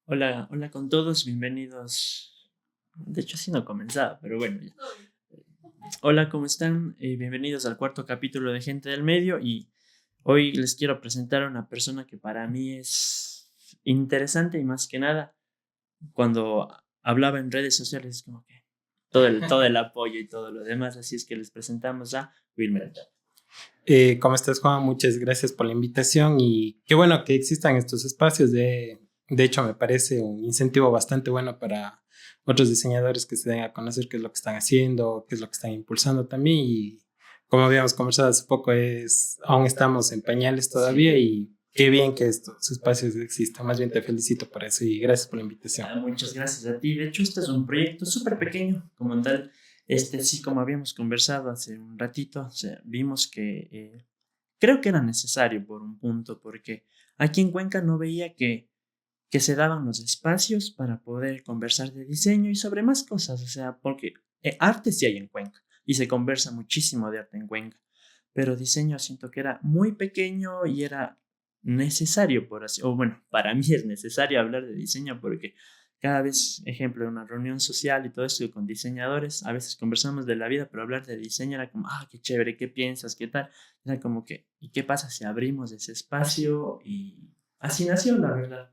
Hola, hola con todos, bienvenidos. De hecho, así no comenzaba, pero bueno, ya. Hola, ¿cómo están? Bienvenidos al cuarto capítulo de Gente del Medio y hoy les quiero presentar a una persona que para mí es interesante y más que nada, cuando hablaba en redes sociales, es como que todo el apoyo y todo lo demás, así es que les presentamos a Wilmer. ¿Cómo estás, Juan? Muchas gracias por la invitación y qué bueno que existan estos espacios. De hecho, me parece un incentivo bastante bueno para otros diseñadores que se den a conocer qué es lo que están haciendo, qué es lo que están impulsando también. Y como habíamos conversado hace poco, aún estamos en pañales todavía y qué bien que estos espacios existan. Más bien te felicito por eso y gracias por la invitación. Muchas gracias a ti. De hecho, este es un proyecto súper pequeño, como tal. Sí, como habíamos conversado hace un ratito, o sea, vimos que creo que era necesario por un punto, porque aquí en Cuenca no veía que se daban los espacios para poder conversar de diseño y sobre más cosas, o sea, porque arte sí hay en Cuenca y se conversa muchísimo de arte en Cuenca, pero diseño siento que era muy pequeño y era necesario, por así, o bueno, para mí es necesario hablar de diseño porque cada vez, ejemplo, en una reunión social y todo esto con diseñadores, a veces conversamos de la vida, pero hablar de diseño era como, qué chévere, qué piensas, qué tal, era como que, ¿y qué pasa si abrimos ese espacio? Y así nació, la verdad.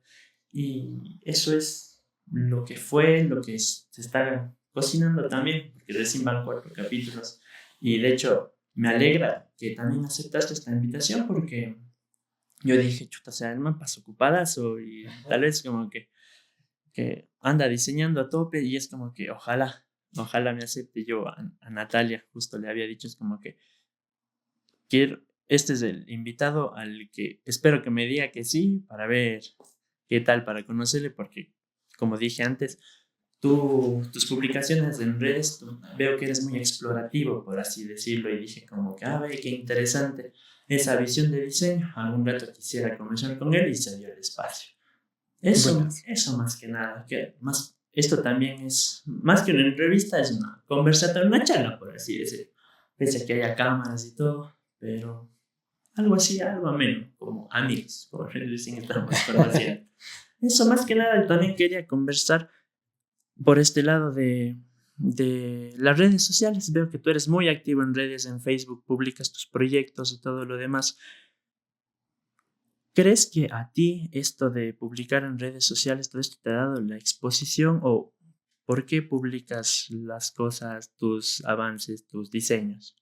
Y eso es lo que fue, lo que se está cocinando también, porque recién van 4 capítulos. Y de hecho, me alegra que también aceptaste esta invitación porque yo dije, chuta, o sea, el man pasa ocupadazo y tal vez como que anda diseñando a tope y es como que ojalá me acepte yo a Natalia, justo le había dicho, es como que este es el invitado al que espero que me diga que sí para ver qué tal, para conocerle, porque como dije antes, tus publicaciones en redes, veo que eres muy explorativo, por así decirlo, y dije como que, ve, qué interesante esa visión de diseño, algún rato quisiera conversar con él y se dio el espacio. Buenas. Eso más que nada, que más, esto también es, más que una entrevista, es una conversación, una charla, por así decirlo, pese a que haya cámaras y todo, pero algo así, algo ameno, como amigos, como recién estamos conociendo. Eso más que nada, también quería conversar por este lado de las redes sociales. Veo que tú eres muy activo en redes, en Facebook, publicas tus proyectos y todo lo demás. ¿Crees que a ti esto de publicar en redes sociales, todo esto te ha dado la exposición o por qué publicas las cosas, tus avances, tus diseños?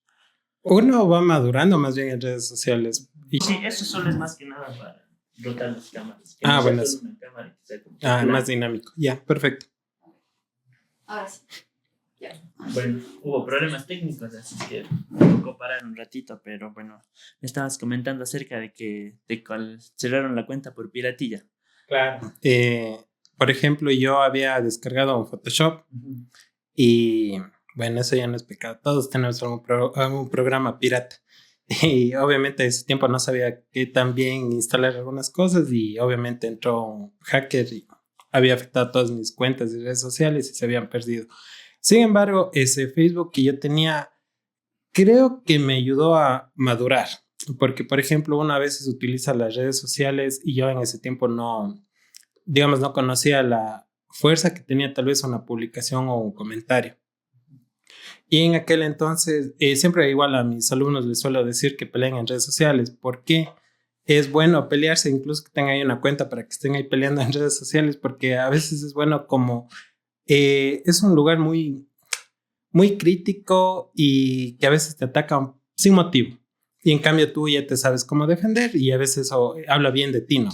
Uno va madurando más bien en redes sociales. Sí, eso solo es más que nada para rotar las cámaras, que no sea solo Buenas. una cámara, que sea como que Más plan. dinámico. Ya, perfecto. Ahora sí. Ya. Bueno, hubo problemas técnicos, así que me tocó parar un ratito, pero bueno, me estabas comentando acerca de que cerraron la cuenta por piratilla. Claro. Por ejemplo, yo había descargado un Photoshop y bueno, eso ya no es pecado. Todos tenemos algún programa pirata. Y obviamente ese tiempo no sabía qué tan bien instalar algunas cosas y obviamente entró un hacker y había afectado todas mis cuentas de redes sociales y se habían perdido. Sin embargo, ese Facebook que yo tenía, creo que me ayudó a madurar, porque por ejemplo, una vez se utiliza las redes sociales y yo en ese tiempo no, digamos, no conocía la fuerza que tenía tal vez una publicación o un comentario. Y en aquel entonces, siempre igual a mis alumnos les suelo decir que peleen en redes sociales. ¿Por qué? Es bueno pelearse, incluso que tengan ahí una cuenta para que estén ahí peleando en redes sociales, porque a veces es bueno como es un lugar muy crítico y que a veces te atacan sin motivo. Y en cambio tú ya te sabes cómo defender y a veces eso habla bien de ti, ¿no?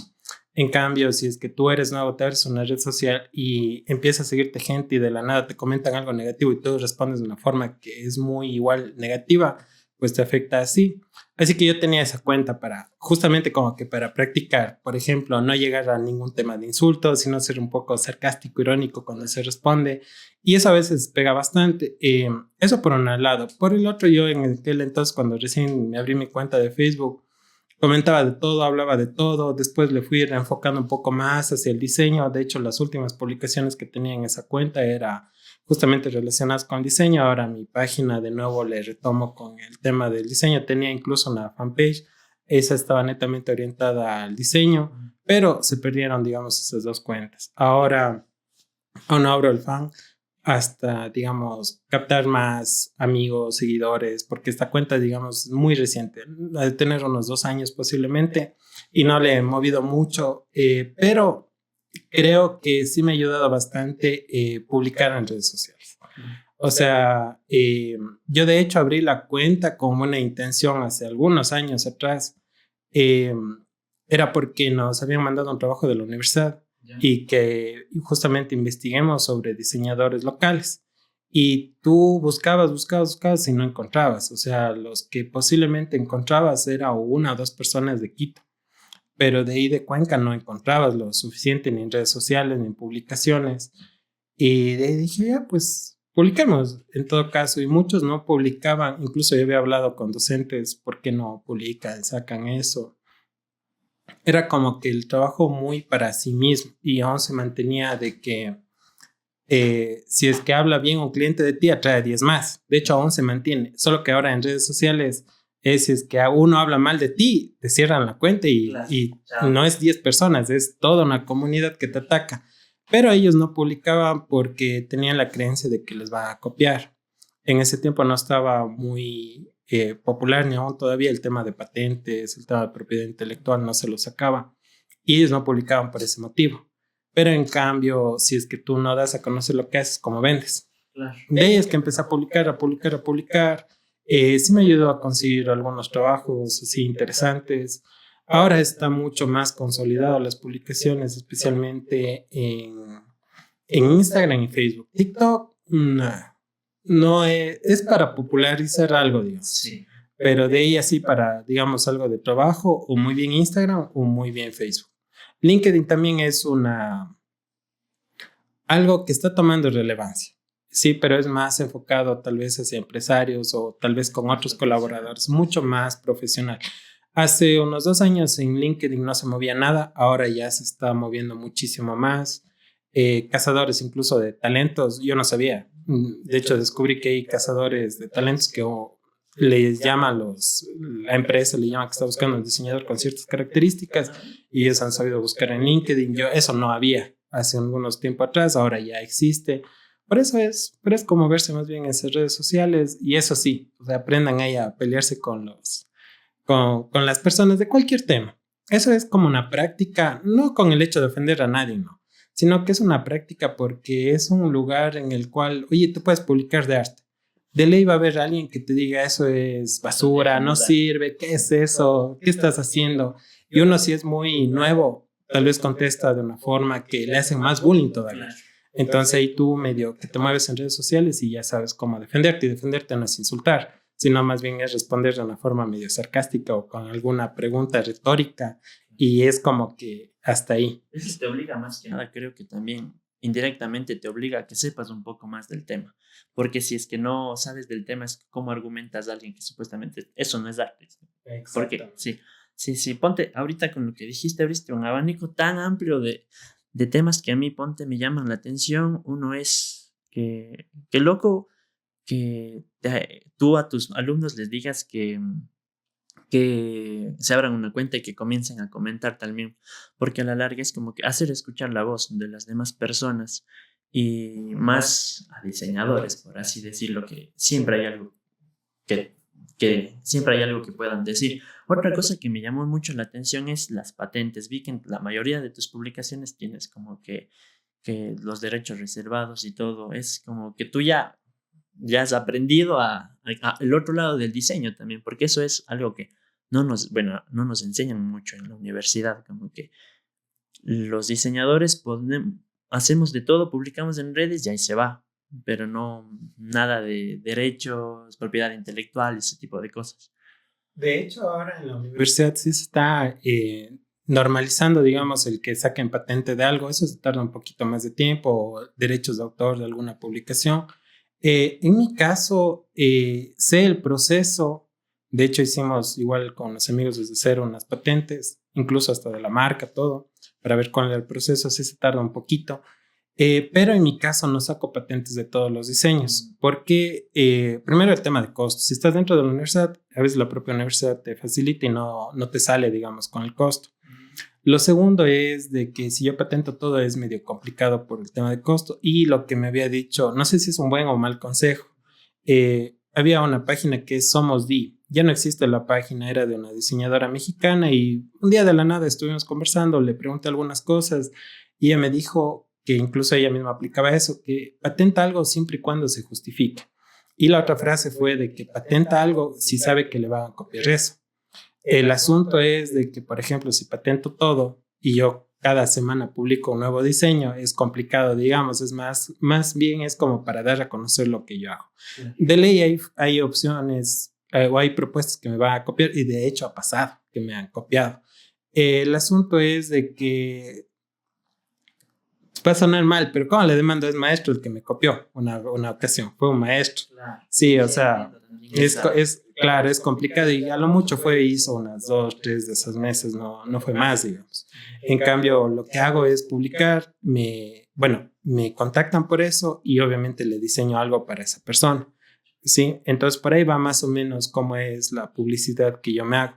En cambio, si es que tú eres nuevo, te abres una red social y empieza a seguirte gente y de la nada te comentan algo negativo y tú respondes de una forma que es muy igual negativa, pues te afecta así. Así que yo tenía esa cuenta para, justamente como que para practicar, por ejemplo, no llegar a ningún tema de insultos, sino ser un poco sarcástico, irónico cuando se responde. Y eso a veces pega bastante. Eso por un lado. Por el otro, yo en aquel entonces, cuando recién me abrí mi cuenta de Facebook, comentaba de todo, hablaba de todo. Después le fui enfocando un poco más hacia el diseño. De hecho, las últimas publicaciones que tenía en esa cuenta era justamente relacionadas con diseño. Ahora mi página de nuevo le retomo con el tema del diseño. Tenía incluso una fanpage. Esa estaba netamente orientada al diseño, pero se perdieron, digamos, esas dos cuentas. Ahora aún abro el fan hasta, digamos, captar más amigos, seguidores, porque esta cuenta, digamos, es muy reciente, ha de tener unos 2 años posiblemente, y no le he movido mucho, pero creo que sí me ha ayudado bastante publicar en redes sociales. O sea, yo de hecho abrí la cuenta con una intención hace algunos años atrás. eh, Era porque nos habían mandado un trabajo de la universidad y que justamente investiguemos sobre diseñadores locales. Y tú buscabas y no encontrabas. O sea, los que posiblemente encontrabas era una o dos personas de Quito, pero de ahí de Cuenca no encontrabas lo suficiente ni en redes sociales ni en publicaciones. Y de ahí dije, ya, pues publiquemos en todo caso. Y muchos no publicaban, incluso yo había hablado con docentes, ¿por qué no publican, sacan eso? Era como que el trabajo muy para sí mismo y aún se mantenía de que si es que habla bien un cliente de ti, atrae 10 más. De hecho, aún se mantiene, solo que ahora en redes sociales si es que uno habla mal de ti, te cierran la cuenta Claro. y no es 10 personas, es toda una comunidad que te ataca. Pero ellos no publicaban porque tenían la creencia de que les va a copiar. En ese tiempo no estaba muy popular ni aún todavía el tema de patentes, el tema de propiedad intelectual no se lo sacaba. Y ellos no publicaban por ese motivo. Pero en cambio, si es que tú no das a conocer lo que haces, ¿cómo vendes? Claro. De ahí es que empecé a publicar. Sí me ayudó a conseguir algunos trabajos así interesantes. Ahora está mucho más consolidado las publicaciones, especialmente en Instagram y Facebook. TikTok, no es para popularizar algo, digamos. Sí. Pero de ahí así para, digamos, algo de trabajo, o muy bien Instagram o muy bien Facebook. LinkedIn también es algo que está tomando relevancia. Sí, pero es más enfocado tal vez hacia empresarios o tal vez con otros colaboradores, mucho más profesional. Hace unos 2 años en LinkedIn no se movía nada, ahora ya se está moviendo muchísimo más. Cazadores incluso de talentos, yo no sabía. De hecho, descubrí que hay cazadores de talentos que les llama la empresa le llama que está buscando un diseñador con ciertas características y ellos han sabido buscar en LinkedIn. Yo eso no había hace algunos tiempo atrás, ahora ya existe. Pero es como verse más bien en esas redes sociales y eso sí, o sea, aprendan ahí a pelearse con las personas de cualquier tema. Eso es como una práctica, no con el hecho de ofender a nadie, no, sino que es una práctica porque es un lugar en el cual, oye, tú puedes publicar de arte. De ley va a haber alguien que te diga eso es basura, no sirve, ¿qué es eso? ¿Qué estás haciendo? Y uno si es muy nuevo, tal vez contesta de una forma que le hacen más bullying todavía. Entonces ahí tú medio que te mueves en redes sociales y ya sabes cómo defenderte. Y defenderte no es insultar, sino más bien es responder de una forma medio sarcástica o con alguna pregunta retórica. Y es como que hasta ahí. Eso te obliga más que nada, creo que también indirectamente te obliga a que sepas un poco más del tema. Porque si es que no sabes del tema, es como argumentas a alguien que supuestamente eso no es arte. Porque sí, ponte, ahorita con lo que dijiste, abriste un abanico tan amplio de temas que a mí, ponte, me llaman la atención. Uno es que loco que tú a tus alumnos les digas que se abran una cuenta y que comiencen a comentar también, porque a la larga es como que hacer escuchar la voz de las demás personas y más a diseñadores, por así decirlo, que siempre hay algo que siempre hay algo que puedan decir. Otra cosa que me llamó mucho la atención es las patentes. Vi que en la mayoría de tus publicaciones tienes como que los derechos reservados y todo. Es como que tú ya has aprendido el otro lado del diseño también, porque eso es algo que no nos enseñan mucho en la universidad, como que los diseñadores hacemos de todo, publicamos en redes y ahí se va, pero no nada de derechos, propiedad intelectual, ese tipo de cosas. De hecho, ahora en la universidad sí se está normalizando, digamos, el que saquen patente de algo. Eso se tarda un poquito más de tiempo, o derechos de autor de alguna publicación. En mi caso, sé el proceso. De hecho, hicimos igual con los amigos desde cero unas patentes, incluso hasta de la marca, todo, para ver cuál era el proceso. Sí se tarda un poquito. Pero en mi caso no saco patentes de todos los diseños, porque primero el tema de costos. Si estás dentro de la universidad, a veces la propia universidad te facilita y no te sale, digamos, con el costo. Lo segundo es de que si yo patento todo es medio complicado por el tema de costo. Y lo que me había dicho, no sé si es un buen o mal consejo, había una página que es Somos Di. Ya no existe la página, era de una diseñadora mexicana y un día de la nada estuvimos conversando, le pregunté algunas cosas y ella me dijo que incluso ella misma aplicaba eso, que patenta algo siempre y cuando se justifique. Y la otra frase fue de que patenta algo si sabe que le van a copiar eso. El asunto es de que, por ejemplo, si patento todo y yo cada semana publico un nuevo diseño, es complicado, digamos, es más bien es como para dar a conocer lo que yo hago. De ley hay opciones o hay propuestas que me van a copiar y de hecho ha pasado que me han copiado. El asunto es de que va a sonar mal, pero ¿cómo le demando? Es maestro el que me copió una ocasión, fue un maestro. Claro. Sí, o sea, claro, es complicado y a lo mucho hizo unas 2, 3 de esos meses, no fue más, digamos. En cambio, lo que hago es publicar, me contactan por eso y obviamente le diseño algo para esa persona, ¿sí? Entonces, por ahí va más o menos cómo es la publicidad que yo me hago.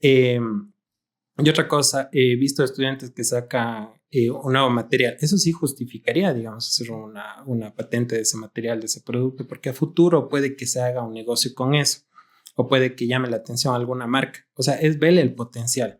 Y otra cosa, he visto estudiantes que sacan un nuevo material. Eso sí justificaría, digamos, hacer una patente de ese material, de ese producto, porque a futuro puede que se haga un negocio con eso o puede que llame la atención a alguna marca. O sea, es verle el potencial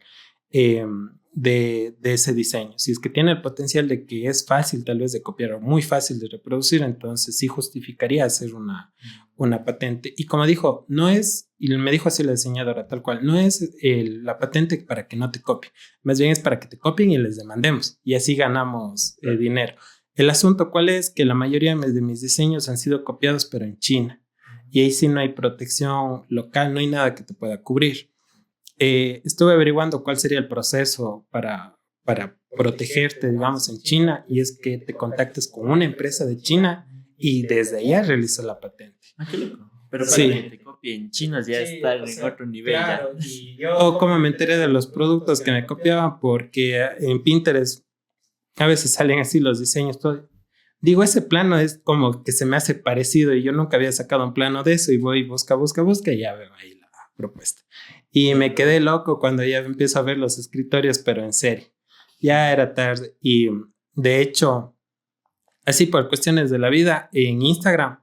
de ese diseño. Si es que tiene el potencial de que es fácil tal vez de copiar o muy fácil de reproducir, entonces sí justificaría hacer una patente. Y como dijo, no es, y me dijo así la diseñadora tal cual, no es la patente para que no te copien, más bien es para que te copien y les demandemos y así ganamos dinero. El asunto cuál es que la mayoría de mis diseños han sido copiados pero en China y ahí sí no hay protección local, no hay nada que te pueda cubrir. Estuve averiguando cuál sería el proceso para protegerte, digamos, en China, y es que te contactes con una empresa de China y desde allá realizas la patente. Ah, qué loco. Pero para que te copien chinos ya está en otro nivel. Claro, ya. Y yo como me enteré de los productos que me copiaban, porque en Pinterest a veces salen así los diseños, todo. Digo, ese plano es como que se me hace parecido y yo nunca había sacado un plano de eso y voy, busca y ya veo ahí la propuesta. Y me quedé loco cuando ya empiezo a ver los escritorios, pero en serie. Ya era tarde y de hecho, así por cuestiones de la vida, en Instagram,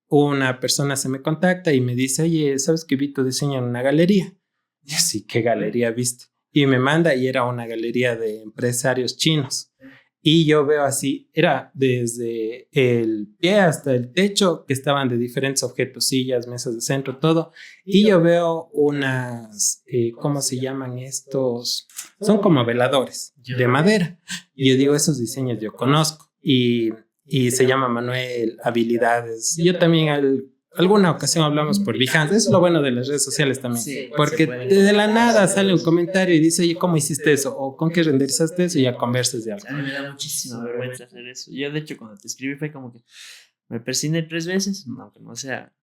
una persona se me contacta y me dice, oye, ¿sabes que vi tu diseño en una galería? Y así, ¿qué galería viste? Y me manda y era una galería de empresarios chinos. Y yo veo así, era desde el pie hasta el techo, que estaban de diferentes objetos, sillas, mesas de centro, todo. Y yo veo unas, ¿cómo se llaman estos? Son como veladores de madera. Y yo digo, esos diseños yo conozco. Y se llama Manuel Habilidades. Yo también alguna ocasión hablamos por Behance. Eso es lo bueno de las redes sociales también. Sí, porque de la nada sale un comentario y dice, oye, ¿cómo hiciste eso? O ¿con qué renderizaste eso? Y ya conversas de algo. A mí me da muchísima vergüenza hacer eso. Yo, de hecho, cuando te escribí fue como que me persigné 3 veces, aunque no sea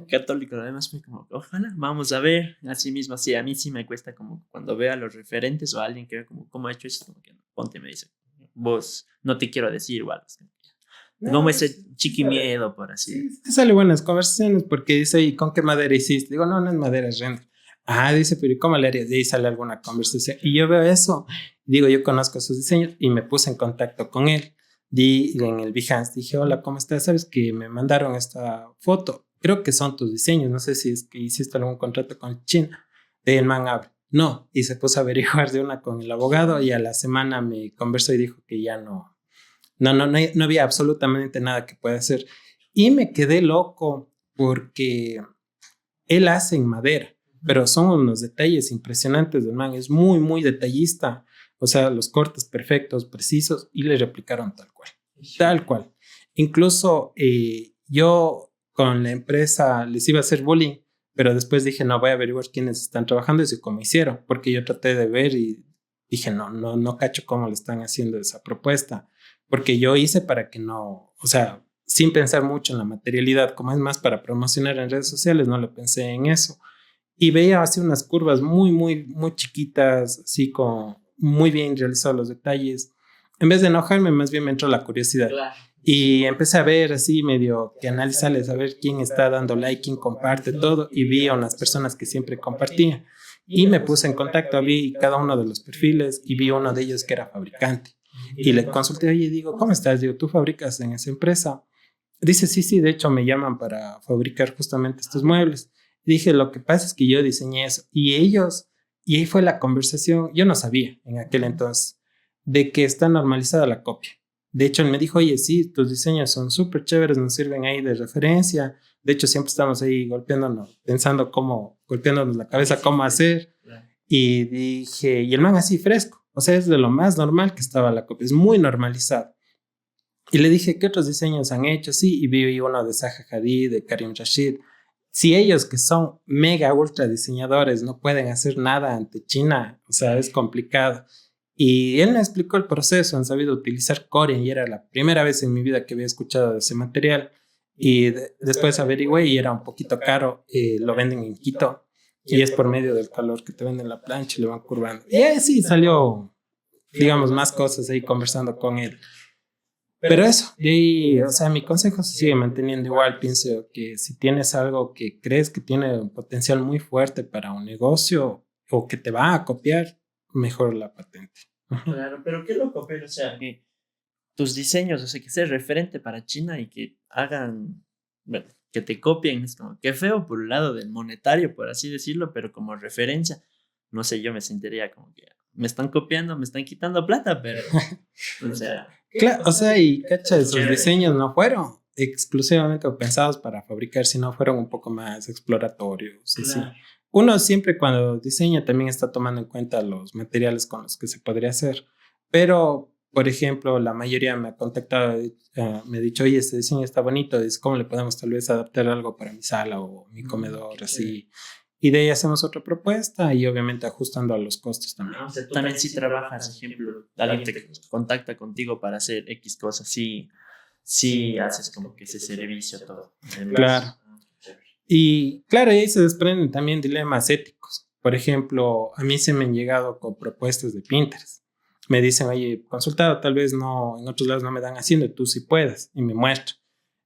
católico, además fue como, ojalá, vamos a ver. Así mismo, así a mí sí me cuesta como cuando veo a los referentes o a alguien que ve como, ¿cómo ha hecho eso? Como que ponte, me dice, vos, no te quiero decir igual. Como ese chiqui miedo, por así decirlo. Sí, te sale buenas conversaciones porque dice, ¿y con qué madera hiciste? Digo, no es madera, es render. Ah, dice, pero ¿y cómo le harías? Y ahí sale alguna conversación. Y yo veo eso, digo, yo conozco sus diseños y me puse en contacto con él. En el Behance, dije, hola, ¿cómo estás? ¿Sabes que me mandaron esta foto? Creo que son tus diseños, no sé si es que hiciste algún contrato con China. De el man abre. No, y se puso a averiguar de una con el abogado y a la semana me conversó y dijo que ya no había absolutamente nada que pueda hacer. Y me quedé loco porque él hace en madera, pero son unos detalles impresionantes del man. Es muy, muy detallista. O sea, los cortes perfectos, precisos, y le replicaron tal cual. Tal cual. Incluso yo con la empresa les iba a hacer bullying, pero después dije, no, voy a averiguar quiénes están trabajando y cómo hicieron, porque yo traté de ver y dije, no cacho cómo le están haciendo esa propuesta. Porque yo hice para que no, o sea, sin pensar mucho en la materialidad, como es más para promocionar en redes sociales, no lo pensé en eso. Y veía así unas curvas muy, muy, muy chiquitas, así con muy bien realizados los detalles. en vez de enojarme, más bien me entró la curiosidad. Claro. Y empecé a ver así, medio que analizarles, a ver quién está dando like, quién comparte todo. Y vi a unas personas que siempre compartían. Y me puse en contacto, vi cada uno de los perfiles y vi uno de ellos que era fabricante. Y le consulté, oye, digo, ¿cómo estás? Digo, ¿tú fabricas en esa empresa? Dice, sí, de hecho me llaman para fabricar justamente estos muebles. Dije, lo que pasa es que yo diseñé eso. Y ellos, y ahí fue la conversación, yo no sabía en aquel entonces, de que está normalizada la copia. De hecho, él me dijo, oye, sí, tus diseños son súper chéveres, nos sirven ahí de referencia. De hecho, siempre estamos ahí golpeándonos, pensando cómo, golpeándonos la cabeza, cómo hacer. Y dije, y el man así fresco. O sea, es de lo más normal que estaba la copia, es muy normalizado. Y le dije, ¿qué otros diseños han hecho? Sí, y vi uno de Zaha Hadid, de Karim Rashid. Si ellos que son mega ultra diseñadores no pueden hacer nada ante China, o sea, es complicado. Y él me explicó el proceso, han sabido utilizar Corel y era la primera vez en mi vida que había escuchado de ese material. Y después averigüé y era un poquito caro, lo venden en Quito y es por medio del calor que te venden la plancha y le van curvando. Y sí, salió, digamos, más cosas ahí conversando con él. Pero eso, de ahí, o sea, mi consejo se sigue manteniendo igual. Pienso que si tienes algo que crees que tiene un potencial muy fuerte para un negocio o que te va a copiar, mejor la patente. Claro, pero qué loco, pero o sea, que tus diseños, o sea, que sea referente para China y que hagan, bueno, que te copien, es como, qué feo por el lado del monetario, por así decirlo, pero como referencia, no sé, yo me sentiría como que me están copiando, me están quitando plata, pero, o sea, Claro, o sea, y cacha, esos chévere. diseños no fueron exclusivamente pensados para fabricar, sino fueron un poco más exploratorios. Sí, sí. Claro. Uno siempre cuando diseña también está tomando en cuenta los materiales con los que se podría hacer. Pero, por ejemplo, la mayoría me ha contactado, me ha dicho, oye, este diseño está bonito, dice, ¿cómo le podemos tal vez adaptar algo para mi sala o mi comedor? Qué Así. chévere. Y de ahí hacemos otra propuesta y obviamente ajustando a los costos también. Ah, o sea, tú también sí trabajas, ejemplo, alguien te contacta contigo para hacer X cosas, sí, sí haces como que ese servicio todo. Claro. Ah, qué chévere. Y claro, y ahí se desprenden también dilemas éticos. Por ejemplo, a mí se me han llegado con propuestas de Pinterest. Me dicen, oye, consultado, tal vez no, en otros lados no me dan haciendo, tú sí puedes, y me muestro.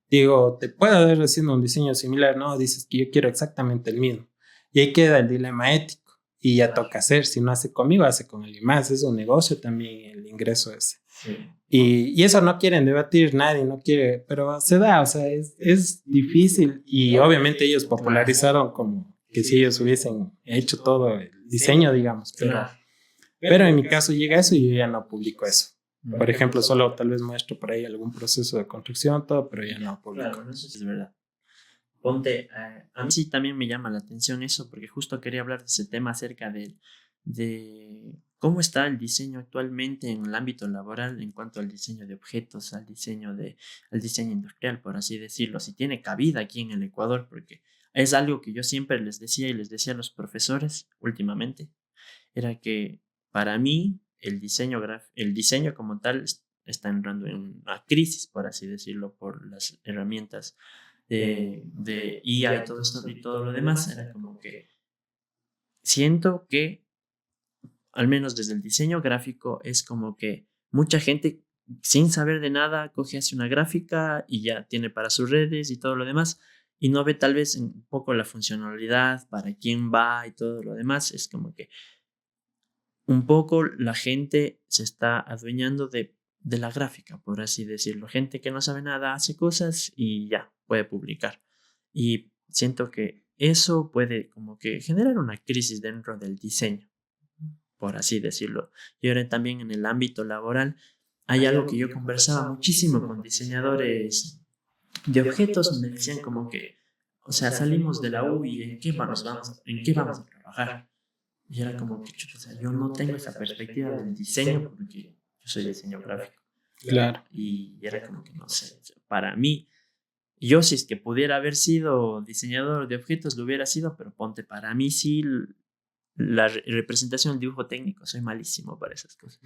Digo, ¿te puedo dar haciendo un diseño similar? No, dices que yo quiero exactamente el mismo. Y ahí queda el dilema ético. Y ya toca hacer, si no hace conmigo, hace con alguien más. Es un negocio también el ingreso ese. Sí. Y eso no quieren debatir, nadie no quiere, pero se da, o sea, es difícil y obviamente ellos popularizaron como que si ellos hubiesen hecho todo el diseño, digamos, pero en mi caso llega eso y yo ya no publico eso. Por ejemplo, solo tal vez muestro por ahí algún proceso de construcción, todo, pero ya no publico. Claro, eso sí es verdad. Ponte, a mí sí también me llama la atención eso, porque justo quería hablar de ese tema acerca de cómo está el diseño actualmente en el ámbito laboral en cuanto al diseño de objetos, al diseño industrial, por así decirlo, si tiene cabida aquí en el Ecuador, porque es algo que yo siempre les decía y les decía a los profesores últimamente, era que para mí el diseño como tal está entrando en una crisis, por así decirlo, por las herramientas de IA y todo esto y todo lo demás. Era como que siento que, al menos desde el diseño gráfico, es como que mucha gente sin saber de nada coge hace una gráfica y ya tiene para sus redes y todo lo demás y no ve tal vez un poco la funcionalidad, para quién va y todo lo demás. Es como que un poco la gente se está adueñando de la gráfica, por así decirlo. Gente que no sabe nada hace cosas y ya puede publicar. Y siento que eso puede como que generar una crisis dentro del diseño, por así decirlo. Y ahora también en el ámbito laboral hay algo que yo conversaba muchísimo con diseñadores de objetos. Me decían como que, o sea, salimos de la U y ¿en qué vamos a trabajar? Y era como que, chuta, o sea, yo no tengo esa perspectiva del diseño porque yo soy diseño gráfico. Claro. Y era como que, no sé, o sea, para mí, yo si es que pudiera haber sido diseñador de objetos, lo hubiera sido, pero ponte, para mí sí, la representación del dibujo técnico, soy malísimo para esas cosas.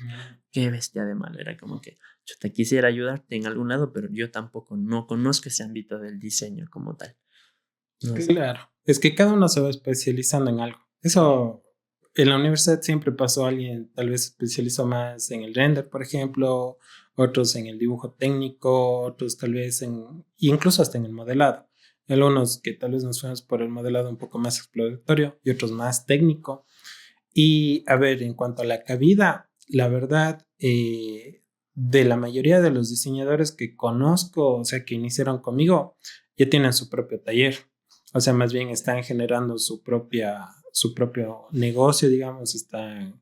Qué bestia de mal, era como que, chuta, quisiera ayudarte en algún lado, pero yo tampoco no conozco ese ámbito del diseño como tal. No sé. Claro. Es que cada uno se va especializando en algo. Eso en la universidad siempre pasó alguien, tal vez especializó más en el render, por ejemplo, otros en el dibujo técnico, otros tal vez incluso hasta en el modelado. Algunos que tal vez nos fuimos por el modelado un poco más exploratorio y otros más técnico. Y a ver, en cuanto a la cabida, la verdad, de la mayoría de los diseñadores que conozco, o sea, que iniciaron conmigo, ya tienen su propio taller. O sea, más bien están generando su propio negocio, digamos, está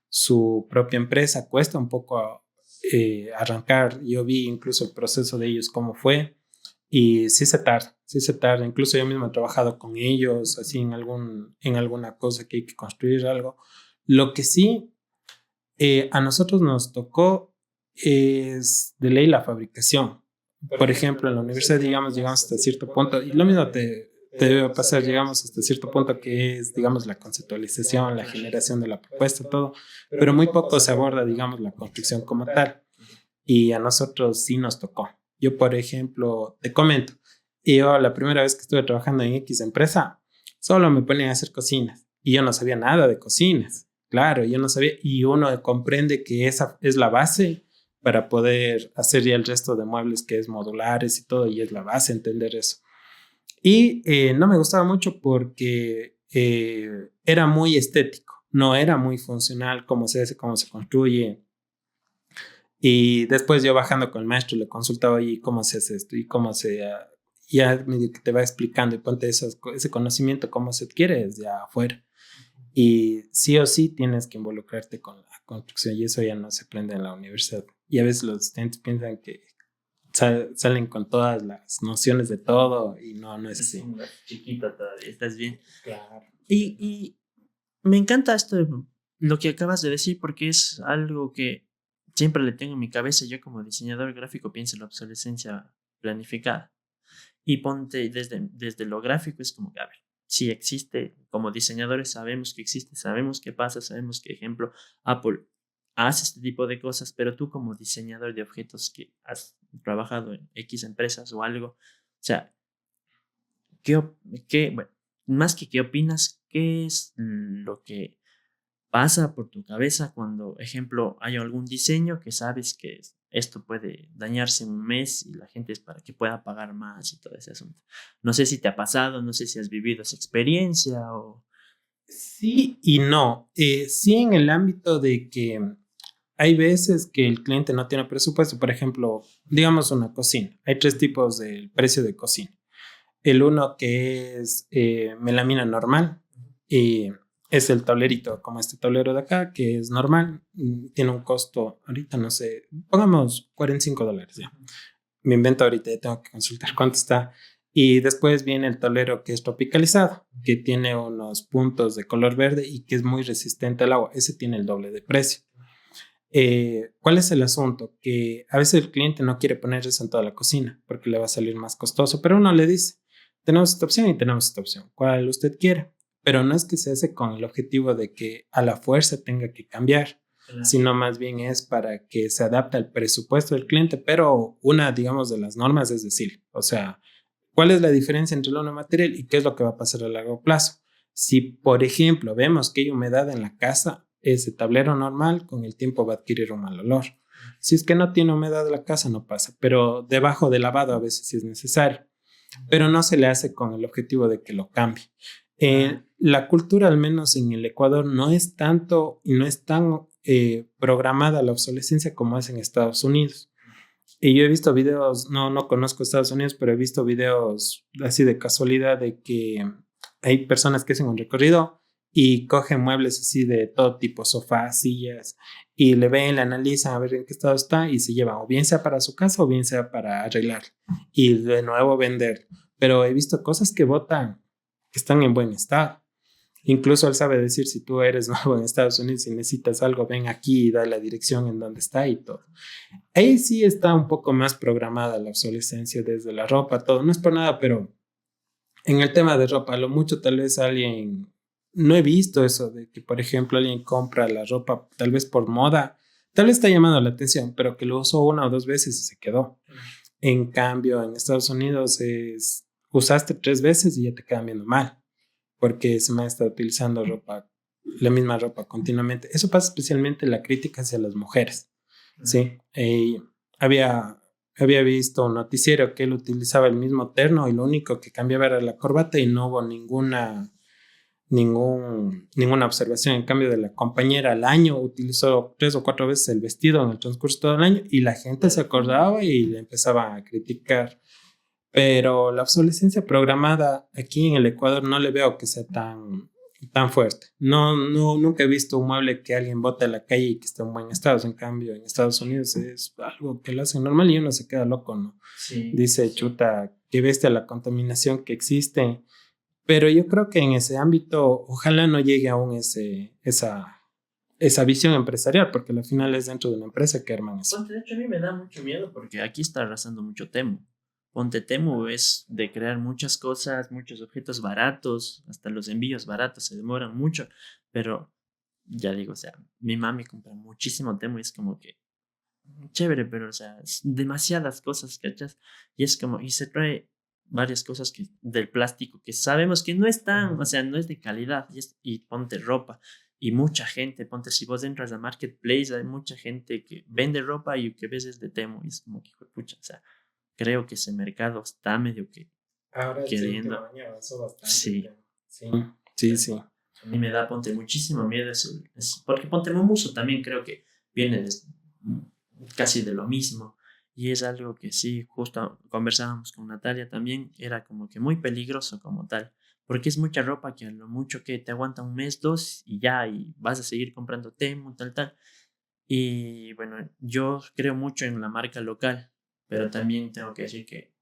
su propia empresa. Cuesta un poco arrancar. Yo vi incluso el proceso de ellos, cómo fue. Y sí se tarda, sí se tarda. Incluso yo mismo he trabajado con ellos, así en alguna cosa que hay que construir algo. Lo que sí a nosotros nos tocó es de ley la fabricación. Por ejemplo, en la universidad, digamos, llegamos hasta cierto punto, y lo mismo te debe pasar, llegamos hasta cierto punto que es, digamos, la conceptualización, la generación de la propuesta, todo, pero muy poco se aborda, digamos, la construcción como tal. Y a nosotros sí nos tocó. Yo, por ejemplo, te comento, yo la primera vez que estuve trabajando en X empresa, solo me ponían a hacer cocinas y yo no sabía nada de cocinas. Claro, yo no sabía y uno comprende que esa es la base para poder hacer ya el resto de muebles que es modulares y todo, y es la base entender eso. Y no me gustaba mucho porque era muy estético, no era muy funcional cómo se hace, cómo se construye. Y después yo bajando con el maestro le consultaba y cómo se hace esto y cómo ya medio que te va explicando y ponte ese conocimiento, cómo se adquiere desde afuera. Y sí o sí tienes que involucrarte con la construcción y eso ya no se aprende en la universidad. Y a veces los estudiantes piensan que salen con todas las nociones de todo y no es así. Chiquito todavía, estás bien. Claro. Y me encanta esto, lo que acabas de decir, porque es algo que siempre le tengo en mi cabeza. Yo como diseñador gráfico pienso en la obsolescencia planificada. Y ponte desde lo gráfico, es como que, a ver, si existe, como diseñadores sabemos que existe, sabemos qué pasa, sabemos que, ejemplo, Apple hace este tipo de cosas, pero tú como diseñador de objetos que has trabajado en X empresas o algo, o sea, bueno, más que qué opinas, qué es lo que pasa por tu cabeza cuando, ejemplo, hay algún diseño que sabes que esto puede dañarse en un mes y la gente es para que pueda pagar más y todo ese asunto? No sé si te ha pasado, no sé si has vivido esa experiencia o... Sí y no. Sí, en el ámbito de que hay veces que el cliente no tiene presupuesto. Por ejemplo, digamos una cocina. Hay tres tipos del precio de cocina. El uno que es melamina normal y es el tablerito, como este tablero de acá, que es normal. Tiene un costo, ahorita no sé, pongamos $45 ya. Me invento ahorita, ya tengo que consultar cuánto está. Y después viene el tablero que es tropicalizado, que tiene unos puntos de color verde y que es muy resistente al agua. Ese tiene el doble de precio. ¿Cuál es el asunto? Que a veces el cliente no quiere poner eso en toda la cocina porque le va a salir más costoso, pero uno le dice, tenemos esta opción y tenemos esta opción, ¿cuál usted quiere? Pero no es que se hace con el objetivo de que a la fuerza tenga que cambiar, sino más bien es para que se adapte al presupuesto del cliente, pero una, digamos, de las normas es decir, o sea, ¿cuál es la diferencia entre el uno material y qué es lo que va a pasar a largo plazo? Si, por ejemplo, vemos que hay humedad en la casa, ese tablero normal con el tiempo va a adquirir un mal olor. Si es que no tiene humedad en la casa, no pasa, pero debajo del lavado a veces sí es necesario, pero no se le hace con el objetivo de que lo cambie. La cultura, al menos en el Ecuador, no es tanto y no es tan programada la obsolescencia como es en Estados Unidos. Y yo he visto videos, no conozco Estados Unidos, pero he visto videos así de casualidad de que hay personas que hacen un recorrido y cogen muebles así de todo tipo, sofás, sillas, y le ven, le analizan a ver en qué estado está y se llevan, o bien sea para su casa o bien sea para arreglar y de nuevo vender. Pero he visto cosas que botan, que están en buen estado. Incluso él sabe decir si tú eres nuevo en Estados Unidos y necesitas algo, ven aquí y da la dirección en donde está y todo. Ahí sí está un poco más programada la obsolescencia desde la ropa, todo. No es por nada, pero en el tema de ropa, lo mucho tal vez alguien, no he visto eso de que, por ejemplo, alguien compra la ropa tal vez por moda, tal vez está llamando la atención, pero que lo usó una o dos veces y se quedó. En cambio, en Estados Unidos usaste 3 veces y ya te quedan viendo mal, porque se me ha estado utilizando ropa la misma ropa continuamente. Eso pasa especialmente en la crítica hacia las mujeres. Sí, había visto un noticiero que él utilizaba el mismo terno y lo único que cambiaba era la corbata y no hubo ninguna observación. En cambio, de la compañera al año utilizó 3 o 4 veces el vestido en el transcurso de todo el año y la gente se acordaba y le empezaba a criticar. Pero la obsolescencia programada aquí en el Ecuador no le veo que sea tan fuerte. Nunca he visto un mueble que alguien bote a la calle y que esté en buen estado. En cambio, en Estados Unidos es algo que lo hacen normal y uno se queda loco, ¿no? Sí, Dice, sí. chuta, qué bestia la contaminación que existe. Pero yo creo que en ese ámbito, ojalá no llegue aún esa visión empresarial, porque al final es dentro de una empresa que arman eso. Ponte, de hecho, a mí me da mucho miedo porque aquí está arrasando mucho Temu. Ponte, Temu es de crear muchas cosas, muchos objetos baratos, hasta los envíos baratos se demoran mucho, pero ya digo, o sea, mi mami compra muchísimo Temu y es como que chévere, pero o sea, es demasiadas cosas, ¿cachas? Y es como, y se trae varias cosas del plástico que sabemos que no están, o sea, no es de calidad, y ponte ropa. Y mucha gente, ponte, si vos entras a Marketplace, hay mucha gente que vende ropa y que ves es de Temu, y es como que, hijo de pucha, o sea, creo que ese mercado está medio que Ahora este último queriendo. año avanzó bastante el Sí, tema. Sí, sí, sí. a mí me da, ponte, muchísimo miedo eso, porque ponte Momuso también creo que viene casi de lo mismo. Y es algo que sí, justo conversábamos con Natalia también, era como que muy peligroso como tal, porque es mucha ropa que a lo mucho que te aguanta un mes, dos y ya, y vas a seguir comprando Temu, tal, tal. Y bueno, yo creo mucho en la marca local, pero también tengo que decir que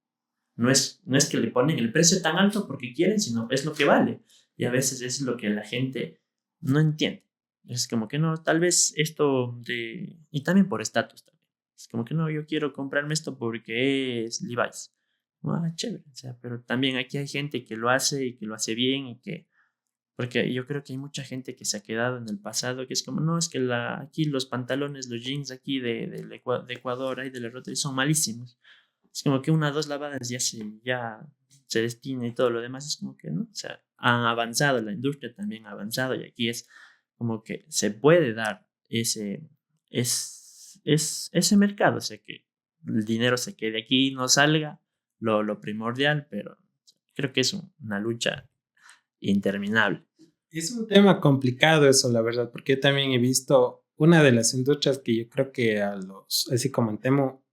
no es que le ponen el precio tan alto porque quieren, sino es lo que vale. Y a veces es lo que la gente no entiende. Es como que no, tal vez esto de... Y también por estatus también. Es como que no, yo quiero comprarme esto porque es Levi's. Ah, chévere. O sea, pero también aquí hay gente que lo hace y que lo hace bien y que... Porque yo creo que hay mucha gente que se ha quedado en el pasado, que es como, no, es que aquí los pantalones, los jeans aquí de Ecuador y de la rota son malísimos. Es como que una o dos lavadas ya se destina y todo lo demás es como que, ¿no? O sea, han avanzado, la industria también ha avanzado y aquí es como que se puede dar ese mercado, o sea, que el dinero se quede aquí, no salga, lo primordial, pero creo que es una lucha interminable. Es un tema complicado eso, la verdad, porque yo también he visto una de las industrias que yo creo que así como en Temo,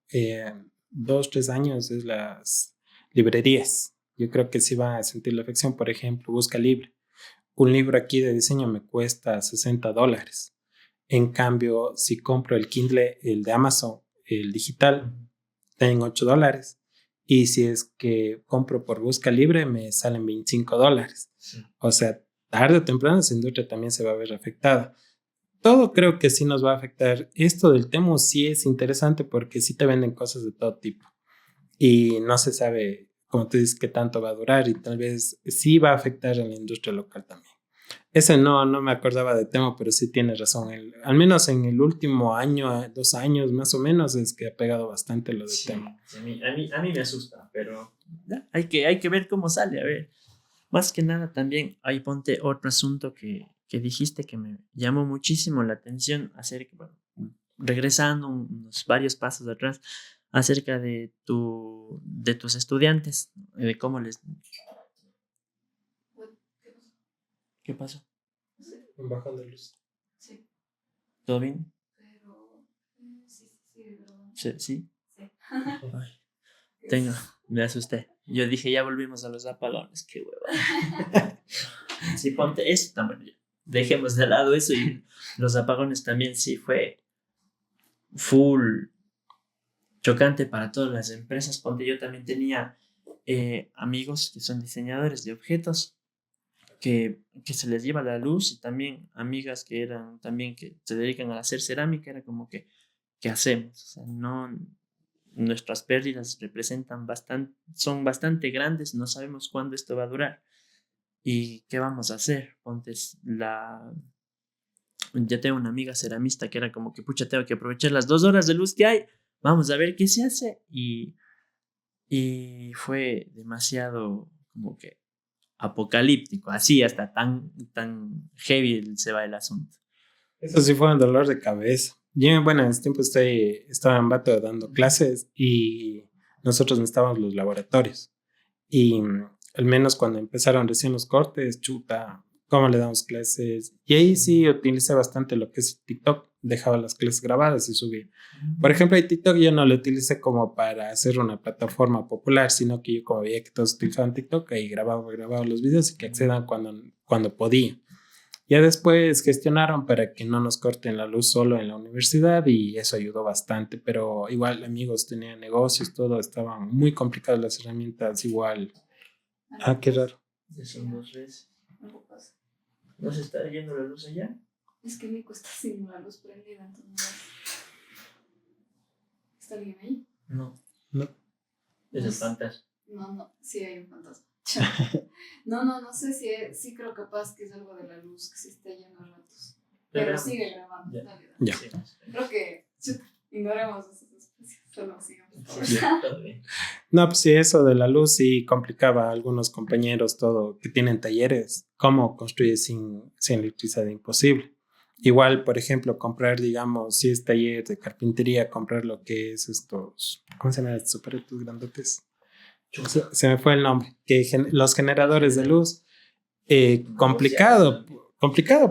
2, 3 años es las librerías. Yo creo que sí van a sentir la afección. Por ejemplo, Busca Libre. Un libro aquí de diseño me cuesta $60. En cambio, si compro el Kindle, el de Amazon, el digital, tengo $8. Y si es que compro por Busca Libre, me salen $25. Sí. O sea, tarde o temprano esa industria también se va a ver afectada. Todo creo que sí nos va a afectar. Esto del Temu sí es interesante porque sí te venden cosas de todo tipo. Y no se sabe, como tú dices, qué tanto va a durar y tal vez sí va a afectar a la industria local también. Ese no me acordaba de tema, pero sí tienes razón. Al menos en el último año, 2 años más o menos, es que ha pegado bastante lo de Sí, tema. sí, a mí me asusta, pero ya, hay que ver cómo sale, a ver. Más que nada también, ahí ponte otro asunto que dijiste que me llamó muchísimo la atención acerca, bueno, regresando unos varios pasos atrás, acerca de tus estudiantes, de cómo les... ¿Qué pasó? Un bajón de luz. Sí, ¿Todo bien? pero sí, sí, sí, pero Sí. ¿Sí? sí. Ay, me asusté. Yo dije, ya volvimos a los apagones, qué hueva. Sí, ponte eso también. Ya. Dejemos de lado eso y los apagones también sí fue full chocante para todas las empresas. Ponte, yo también tenía amigos que son diseñadores de objetos que se les lleva la luz y también amigas que eran también que se dedican a hacer cerámica, era como que, ¿qué hacemos? O sea, no, nuestras pérdidas son bastante grandes, no sabemos cuándo esto va a durar. ¿Y qué vamos a hacer? Ponte ya tengo una amiga ceramista que era como que, pucha, tengo que aprovechar las 2 horas de luz que hay, vamos a ver qué se hace. Y fue demasiado como que apocalíptico, así hasta tan heavy se va el asunto. Eso sí fue un dolor de cabeza. Yo, bueno, en ese tiempo estaba en Bato dando clases y nosotros necesitábamos los laboratorios. Y al menos cuando empezaron recién los cortes, chuta, ¿cómo le damos clases? Y ahí sí utilicé bastante lo que es TikTok. Dejaba las clases grabadas y subía. Por ejemplo, el TikTok yo no lo utilicé como para hacer una plataforma popular, sino que yo como veía que todos utilizaban TikTok, ahí grababa los videos y que accedan cuando podía. Ya después gestionaron para que no nos corten la luz solo en la universidad y eso ayudó bastante, pero igual amigos tenían negocios, todo, estaban muy complicadas las herramientas, igual. Ah, qué raro. Ya son 2 veces. No pasa. ¿No se está yendo la luz allá? Es que Nico está sin la luz prendida, entonces. ¿Está alguien ahí? No. No. Es el fantasma. No, sí hay un fantasma. No sé si sí creo capaz que es algo de la luz que se está yendo a ratos. Pero sigue grabando. Ya. Dale. Ya. Sí, Creo que ignoremos esos espacios, solo sigamos. sí, está bien. No, pues sí, eso de la luz sí complicaba a algunos compañeros todo, que tienen talleres, cómo construir sin electricidad, imposible. Igual, por ejemplo, comprar, digamos, si es taller de carpintería, comprar lo que es estos, ¿cómo se llaman estos aparatos grandotes? Se me fue el nombre, que los generadores de luz, complicado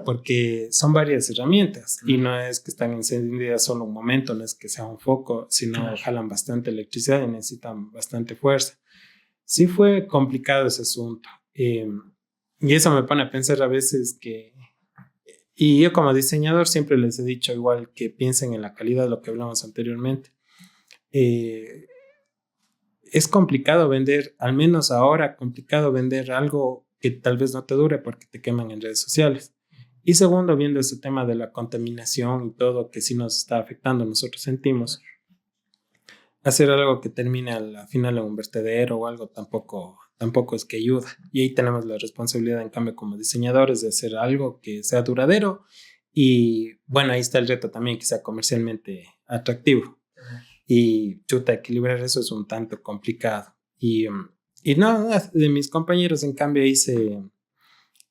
porque son varias herramientas y no es que están encendidas solo un momento, no es que sea un foco, sino jalan bastante electricidad y necesitan bastante fuerza. Sí fue complicado ese asunto y eso me pone a pensar a veces y yo como diseñador siempre les he dicho igual que piensen en la calidad de lo que hablamos anteriormente. Es complicado vender, al menos ahora, complicado vender algo que tal vez no te dure porque te queman en redes sociales. Y segundo, viendo ese tema de la contaminación y todo que sí nos está afectando, nosotros sentimos, hacer algo que termine al final en un vertedero o algo tampoco es que ayuda. Y ahí tenemos la responsabilidad, en cambio, como diseñadores, de hacer algo que sea duradero. Y bueno, ahí está el reto también, que sea comercialmente atractivo. Y chuta, equilibrar eso es un tanto complicado. Y no, de mis compañeros, en cambio,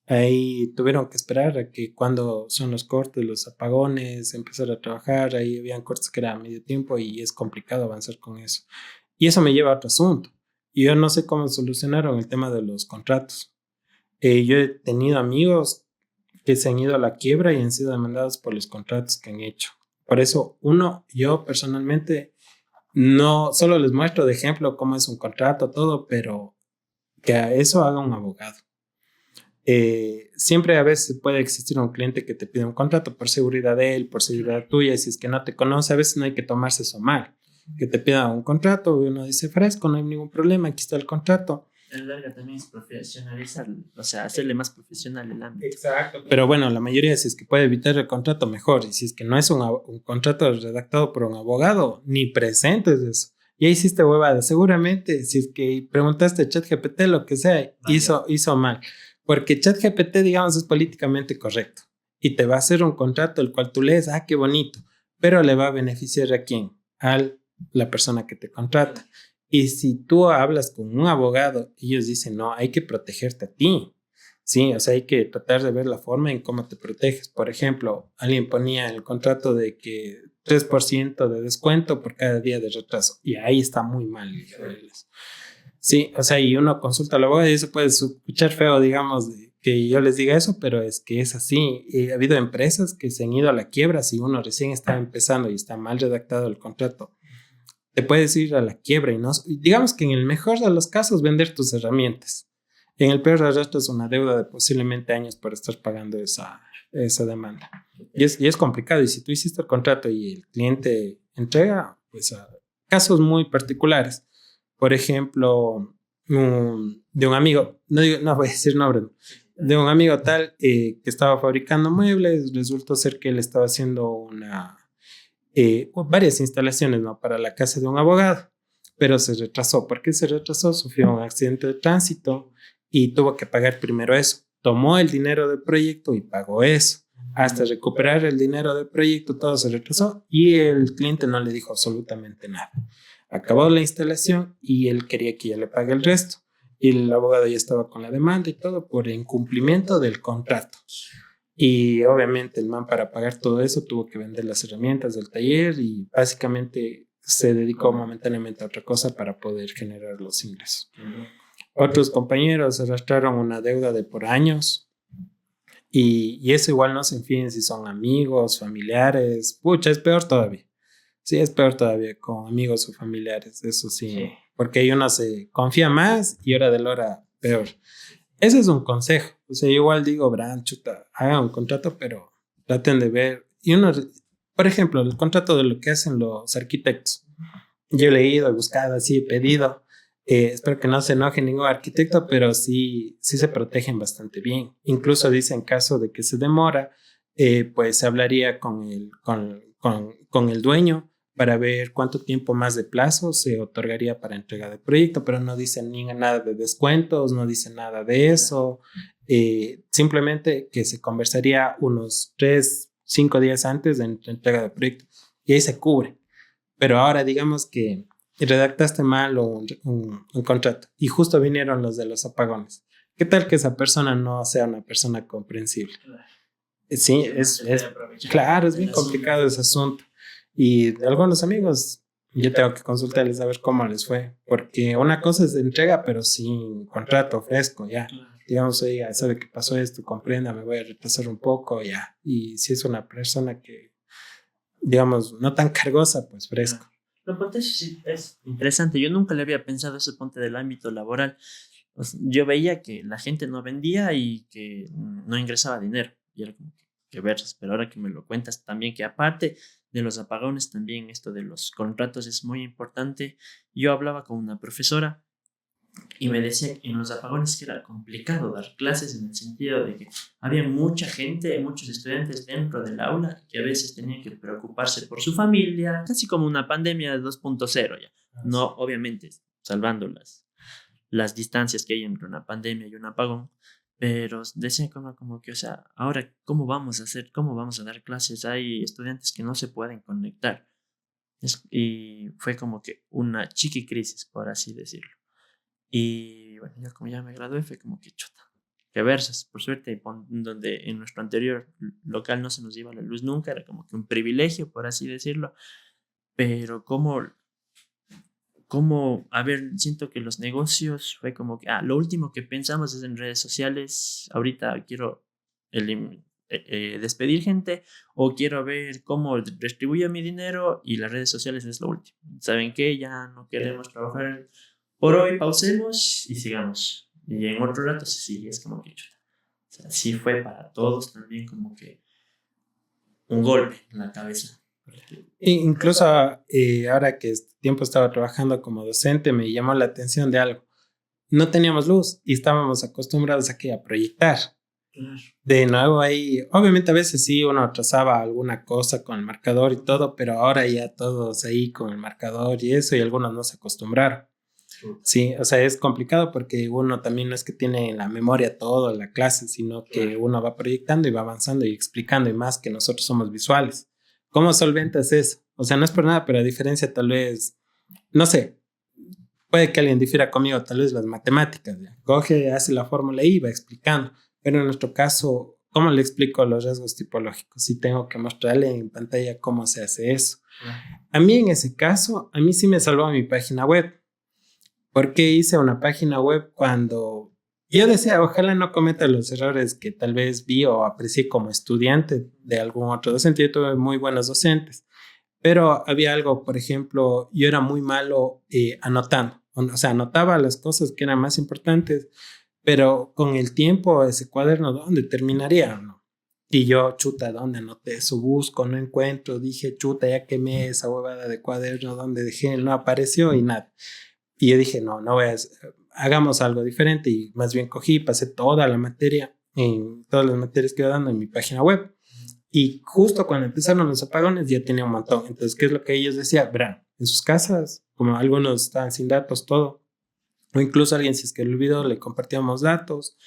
ahí tuvieron que esperar a que cuando son los cortes, los apagones, empezar a trabajar. Ahí habían cortes que era medio tiempo y es complicado avanzar con eso. Y eso me lleva a otro asunto. Y yo no sé cómo solucionaron el tema de los contratos. Yo he tenido amigos que se han ido a la quiebra y han sido demandados por los contratos que han hecho. Por eso, yo personalmente no solo les muestro de ejemplo cómo es un contrato, todo, pero que a eso haga un abogado. Siempre a veces puede existir un cliente que te pide un contrato por seguridad de él, por seguridad tuya, y si es que no te conoce, a veces no hay que tomarse eso mal. Que te pida un contrato y uno dice fresco, no hay ningún problema, aquí está el contrato. En larga también es profesionalizarlo, o sea, hacerle más profesional el ámbito. Exacto. Pero bueno, la mayoría, si es que puede evitar el contrato, mejor. Y si es que no es un contrato redactado por un abogado, ni presentes eso. Ya hiciste huevada. Seguramente, si es que preguntaste a ChatGPT, lo que sea, hizo mal. Porque ChatGPT, digamos, es políticamente correcto. Y te va a hacer un contrato el cual tú lees, qué bonito. Pero le va a beneficiar ¿a quién? A la persona que te contrata. Y si tú hablas con un abogado, ellos dicen, no, hay que protegerte a ti. Sí, o sea, hay que tratar de ver la forma en cómo te proteges. Por ejemplo, alguien ponía en el contrato de que 3% de descuento por cada día de retraso. Y ahí está muy mal. Sí, o sea, y uno consulta al abogado y eso puede escuchar feo, digamos, que yo les diga eso, pero es que es así. Y ha habido empresas que se han ido a la quiebra si uno recién está empezando y está mal redactado el contrato. Te puedes ir a la quiebra y no, digamos que en el mejor de los casos vender tus herramientas. En el peor arrastras una deuda de posiblemente años por estar pagando esa demanda. Y es complicado. Y si tú hiciste el contrato y el cliente entrega, pues casos muy particulares. Por ejemplo, de un amigo, no voy a decir nombre, de un amigo tal que estaba fabricando muebles, resultó ser que él estaba haciendo varias instalaciones, ¿no?, para la casa de un abogado, pero se retrasó. ¿Por qué se retrasó? Sufrió un accidente de tránsito y tuvo que pagar primero eso. Tomó el dinero del proyecto y pagó eso. Hasta recuperar el dinero del proyecto, todo se retrasó y el cliente no le dijo absolutamente nada. Acabó la instalación y él quería que ya le pague el resto. y el abogado ya estaba con la demanda y todo por incumplimiento del contrato. Y obviamente el man para pagar todo eso tuvo que vender las herramientas del taller y básicamente se dedicó momentáneamente a otra cosa para poder generar los ingresos. Otros compañeros arrastraron una deuda de por años y eso igual no se enfíen si son amigos, familiares. Pucha, es peor todavía. Sí, es peor todavía con amigos o familiares, eso sí. Porque ahí uno se confía más y hora de la hora peor. Ese es un consejo. O sea, yo igual digo, Bran, chuta, hagan un contrato, pero traten de ver. Y uno, por ejemplo, el contrato de lo que hacen los arquitectos. Yo he leído, he buscado, así he pedido. Espero que no se enoje ningún arquitecto, pero sí se protegen bastante bien. Incluso dice en caso de que se demora, pues se hablaría con el dueño para ver cuánto tiempo más de plazo se otorgaría para entrega de proyecto, pero no dicen ni nada de descuentos, no dicen nada de eso. Simplemente que se conversaría unos 3-5 días antes de entrega de proyecto y ahí se cubre. Pero ahora digamos que redactaste mal un contrato y justo vinieron los de los apagones. ¿Qué tal que esa persona no sea una persona comprensible? Sí, claro, es bien complicado ese asunto. Y de algunos amigos, yo tengo que consultarles a ver cómo les fue. Porque una cosa es de entrega, pero sin contrato fresco, ya. Digamos, oiga, sabe que pasó esto, comprenda, me voy a retrasar un poco, ya. Y si es una persona que, digamos, no tan cargosa, pues fresco. Lo ponte sí es interesante. Yo nunca le había pensado ese ponte del ámbito laboral. Pues, yo veía que la gente no vendía y que no ingresaba dinero. Y era como que versas. Pero ahora que me lo cuentas también, que aparte de los apagones, también esto de los contratos es muy importante. Yo hablaba con una profesora y me decía en los apagones que era complicado dar clases en el sentido de que había mucha gente, muchos estudiantes dentro del aula que a veces tenían que preocuparse por su familia, casi como una pandemia 2.0 ya. No, obviamente, salvando las distancias que hay entre una pandemia y un apagón, pero decían como que, o sea, ahora, ¿cómo vamos a hacer? ¿Cómo vamos a dar clases? Hay estudiantes que no se pueden conectar. Y fue como que una chiqui crisis, por así decirlo. Y bueno, yo como ya me gradué, fue como que chuta, que versas, por suerte, donde en nuestro anterior local no se nos iba la luz nunca, era como que un privilegio, por así decirlo, pero a ver, siento que los negocios fue como que, lo último que pensamos es en redes sociales, ahorita quiero despedir gente o quiero ver cómo retribuyo mi dinero y las redes sociales es lo último. ¿Saben qué? Ya no queremos trabajar. Por hoy pausemos y sigamos. Y en otro rato se sigue, es como que chuta. O sea, sí fue para todos también como que un golpe en la cabeza. Incluso ahora que este tiempo estaba trabajando como docente, me llamó la atención de algo. No teníamos luz y estábamos acostumbrados aquí a proyectar. De nuevo ahí, obviamente a veces sí uno trazaba alguna cosa con el marcador y todo, pero ahora ya todos ahí con el marcador y eso y algunos no se acostumbraron. Sí, o sea, es complicado porque uno también no es que tiene en la memoria todo la clase, sino que uno va proyectando y va avanzando y explicando y más que nosotros somos visuales. ¿Cómo solventas eso? O sea, no es por nada, pero a diferencia tal vez, no sé, puede que alguien difiera conmigo, tal vez las matemáticas, ¿ya? Coge, hace la fórmula y va explicando, pero en nuestro caso, ¿cómo le explico los rasgos tipológicos? Si tengo que mostrarle en pantalla cómo se hace eso. A mí en ese caso, a mí sí me salvó mi página web. Porque hice una página web cuando yo decía, ojalá no cometa los errores que tal vez vi o aprecié como estudiante de algún otro docente? Yo tuve muy buenos docentes, pero había algo, por ejemplo, yo era muy malo anotando. O sea, anotaba las cosas que eran más importantes, pero con el tiempo ese cuaderno, ¿dónde terminaría? ¿No? Y yo, chuta, ¿dónde anoté eso? Busco, no encuentro. Dije, chuta, ya quemé esa huevada de cuaderno, ¿dónde dejé? No apareció y nada. Y yo dije, no hagamos algo diferente. Y más bien cogí, pasé toda la materia, en todas las materias que iba dando en mi página web. Y justo cuando empezaron los apagones ya tenía un montón. Entonces, ¿qué es lo que ellos decían? Verán, en sus casas, como algunos estaban sin datos, todo. O incluso alguien, si es que lo olvidó, le compartíamos datos.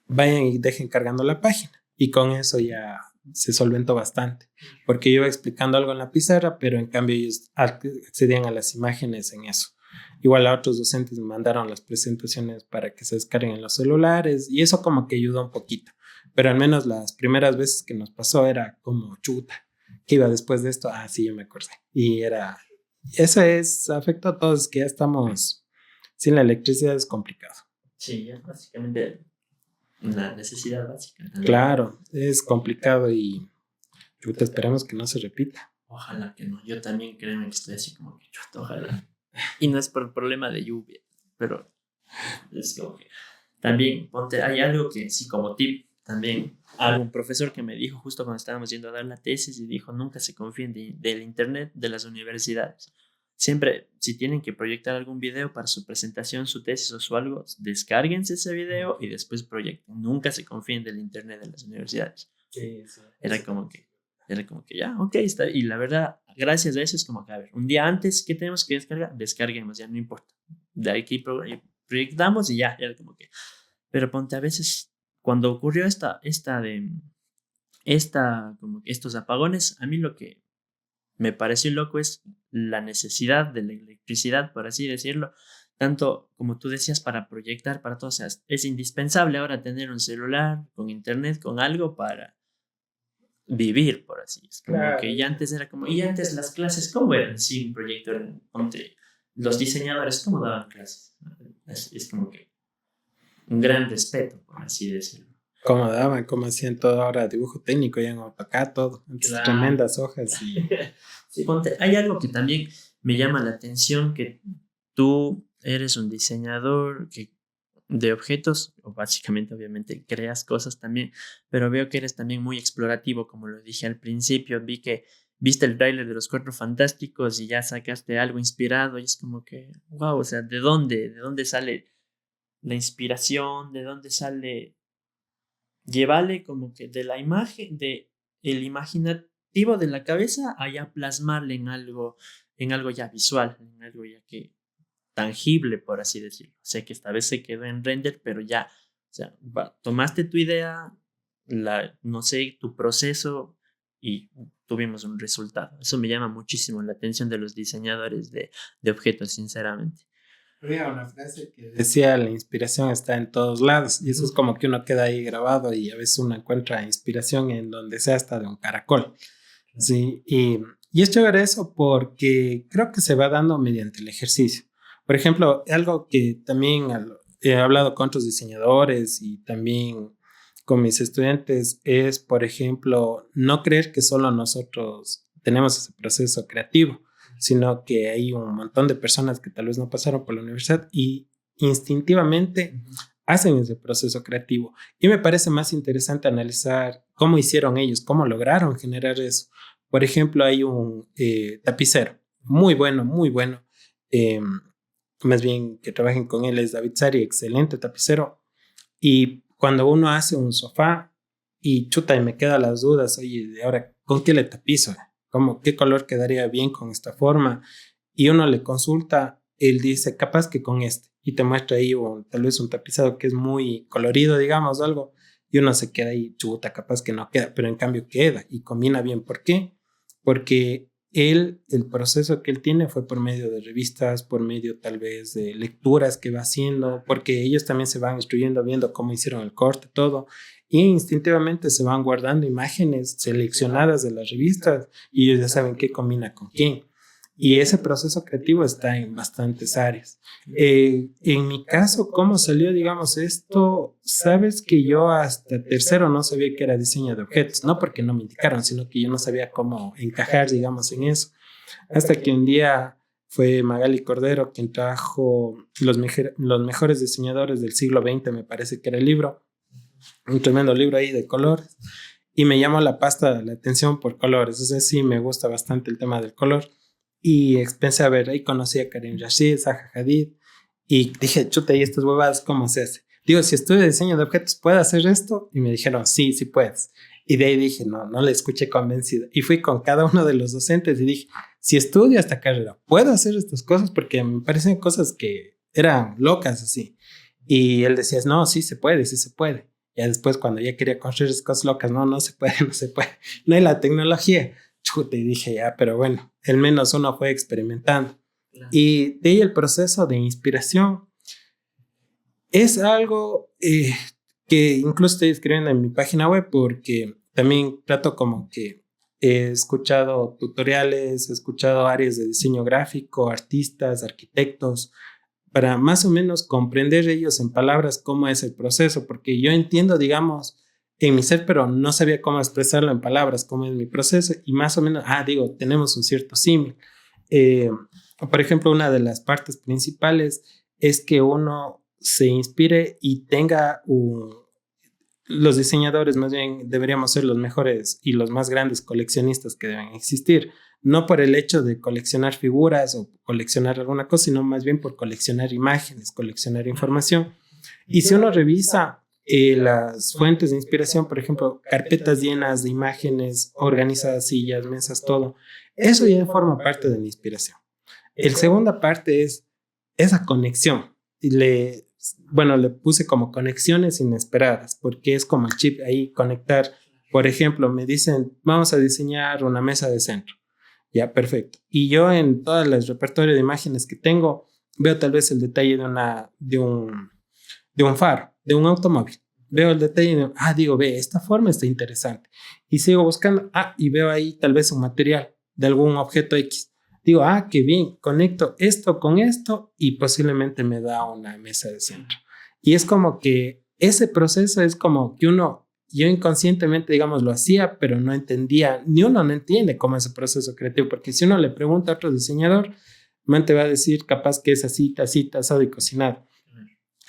Vayan y dejen cargando la página. Y con eso ya se solventó bastante. Porque yo iba explicando algo en la pizarra, pero en cambio ellos accedían a las imágenes en eso. Igual a otros docentes me mandaron las presentaciones para que se descarguen en los celulares y eso como que ayudó un poquito. Pero al menos las primeras veces que nos pasó era como chuta. ¿Qué iba después de esto? Ah, sí, yo me acordé. Y era... Eso afecta a todos, que ya estamos sin la electricidad, es complicado. Sí, ya básicamente una necesidad básica. También. Claro, es complicado y chuta, esperemos que no se repita. Ojalá que no. Yo también créeme que estoy así como que chuta, ojalá. Y no es por problema de lluvia, pero es como que también, ponte, hay algo que sí como tip, también algún profesor que me dijo justo cuando estábamos yendo a dar la tesis y dijo, nunca se confíen del internet de las universidades. Siempre, si tienen que proyectar algún video para su presentación, su tesis o su algo, descárguense ese video y después proyecten. Nunca se confíen del internet de las universidades. Sí, sí. Era como que ya, ok, está. Y la verdad, gracias a eso es como que, a ver, un día antes, ¿qué tenemos que descargar? Descarguemos, ya no importa. De aquí proyectamos y ya, era como que. Pero ponte, a veces, cuando ocurrió como que estos apagones, a mí lo que me pareció loco es la necesidad de la electricidad, por así decirlo, tanto como tú decías, para proyectar, para todo. O sea, es indispensable ahora tener un celular con internet, con algo para vivir, por así. Es como Claro. que ya antes era como, y antes las clases, ¿cómo eran? Sin proyector, ponte, los diseñadores, ¿cómo daban clases? Es como que un gran respeto, por así decirlo. Cómo daban, cómo hacían todo ahora, dibujo técnico, ya en AutoCAD, todo, Claro. tremendas hojas. Y... Sí, ponte, hay algo que también me llama la atención, que tú eres un diseñador de objetos, o básicamente, obviamente, creas cosas también, pero veo que eres también muy explorativo, como lo dije al principio. Vi que viste el tráiler de Los Cuatro Fantásticos y ya sacaste algo inspirado, y es como que, wow, o sea, ¿de dónde sale la inspiración? ¿De dónde sale llevarle como que de la imagen, de el imaginativo de la cabeza, a ya plasmarle en algo ya visual, en algo ya que tangible, por así decirlo? Sé que esta vez se quedó en render, pero ya, o sea, tomaste tu idea, no sé, tu proceso y tuvimos un resultado. Eso me llama muchísimo la atención de los diseñadores de objetos, sinceramente. Había una frase que decía, la inspiración está en todos lados, y eso es como que uno queda ahí grabado y a veces uno encuentra inspiración en donde sea, hasta de un caracol. Sí, y es chévere eso porque creo que se va dando mediante el ejercicio. Por ejemplo, algo que también he hablado con otros diseñadores y también con mis estudiantes es, por ejemplo, no creer que solo nosotros tenemos ese proceso creativo, sino que hay un montón de personas que tal vez no pasaron por la universidad y instintivamente hacen ese proceso creativo. Y me parece más interesante analizar cómo hicieron ellos, cómo lograron generar eso. Por ejemplo, hay un tapicero muy bueno, más bien que trabajen con él es David Sari, excelente tapicero. Y cuando uno hace un sofá y chuta y me quedan las dudas, oye, de ahora, ¿con qué le tapizo? ¿Qué color quedaría bien con esta forma? Y uno le consulta, él dice, capaz que con este, y te muestra ahí tal vez un tapizado que es muy colorido, digamos, algo, y uno se queda ahí, chuta, capaz que no queda, pero en cambio queda y combina bien. ¿Por qué? Porque el proceso que él tiene fue por medio de revistas, por medio tal vez de lecturas que va haciendo, porque ellos también se van instruyendo, viendo cómo hicieron el corte, todo, y instintivamente se van guardando imágenes seleccionadas de las revistas y ellos ya saben qué combina con quién. Y ese proceso creativo está en bastantes áreas. En mi caso, ¿cómo salió, digamos, esto? Sabes que yo hasta tercero no sabía que era diseño de objetos, no porque no me indicaron, sino que yo no sabía cómo encajar, digamos, en eso. Hasta que un día fue Magali Cordero quien trajo los mejores diseñadores del siglo XX, me parece que era el libro, un tremendo libro ahí de colores, y me llamó la atención por colores. O sea, sí me gusta bastante el tema del color. Y pensé, a ver, ahí conocí a Karim Rashid, Zaha Hadid, y dije, chuta, ¿y estas huevadas cómo se hace? Digo, si estudio diseño de objetos, ¿puedo hacer esto? Y me dijeron, sí, sí puedes. Y de ahí dije, no le escuché convencido. Y fui con cada uno de los docentes y dije, si estudio esta carrera, ¿puedo hacer estas cosas? Porque me parecen cosas que eran locas así. Y él decía, no, sí se puede, sí se puede. Ya después, cuando ya quería construir esas cosas locas, no se puede, no se puede. No hay la tecnología. Chuta, y dije, ya, pero bueno, al menos uno fue experimentando. Claro. Y de ahí el proceso de inspiración es algo que incluso estoy escribiendo en mi página web porque también trato como que he escuchado tutoriales, he escuchado áreas de diseño gráfico, artistas, arquitectos, para más o menos comprender ellos en palabras cómo es el proceso, porque yo entiendo, digamos, en mi ser, pero no sabía cómo expresarlo en palabras, cómo es mi proceso, y más o menos, tenemos un cierto símil. Eh, por ejemplo, una de las partes principales es que uno se inspire y tenga los diseñadores más bien deberíamos ser los mejores y los más grandes coleccionistas que deben existir. No por el hecho de coleccionar figuras o coleccionar alguna cosa, sino más bien por coleccionar imágenes, coleccionar información. Y si uno revisa las fuentes de inspiración, por ejemplo, carpetas llenas de imágenes, organizadas sillas, mesas, todo, eso ya forma parte de la inspiración. La segunda parte es esa conexión. Y le puse como conexiones inesperadas, porque es como el chip ahí, conectar. Por ejemplo, me dicen, vamos a diseñar una mesa de centro. Ya, perfecto. Y yo en todo el repertorio de imágenes que tengo, veo tal vez el detalle de un faro, de un automóvil. Veo el detalle y digo, ve, esta forma está interesante. Y sigo buscando, y veo ahí tal vez un material de algún objeto X. Digo, qué bien, conecto esto con esto y posiblemente me da una mesa de centro. Y es como que ese proceso es como que yo inconscientemente, digamos, lo hacía, pero no entendía, ni uno no entiende cómo es ese proceso creativo, porque si uno le pregunta a otro diseñador, man te va a decir capaz que es así, asado y cocinado.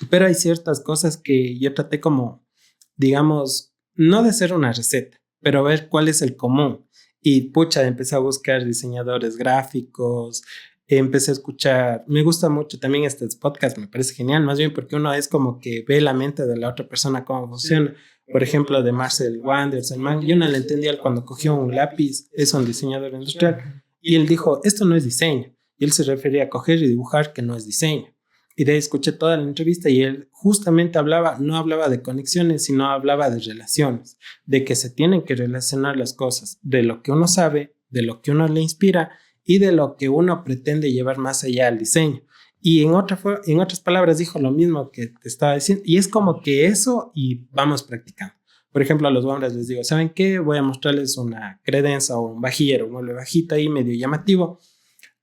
Pero hay ciertas cosas que yo traté como, digamos, no de hacer una receta, pero ver cuál es el común. Y empecé a buscar diseñadores gráficos, empecé a escuchar, me gusta mucho también este podcast, me parece genial, más bien porque uno es como que ve la mente de la otra persona cómo funciona. Por ejemplo, de Marcel Wanders, yo no le entendía cuando cogió un lápiz, es un diseñador industrial, y él dijo, esto no es diseño. Y él se refería a coger y dibujar, que no es diseño. Y de ahí escuché toda la entrevista y él justamente no hablaba de conexiones, sino hablaba de relaciones, de que se tienen que relacionar las cosas, de lo que uno sabe, de lo que uno le inspira y de lo que uno pretende llevar más allá al diseño. Y en otras palabras dijo lo mismo que te estaba diciendo, y es como que eso y vamos practicando. Por ejemplo, a los hombres les digo, ¿saben qué? Voy a mostrarles una credenza o un vajillero, un mueble bajito ahí medio llamativo.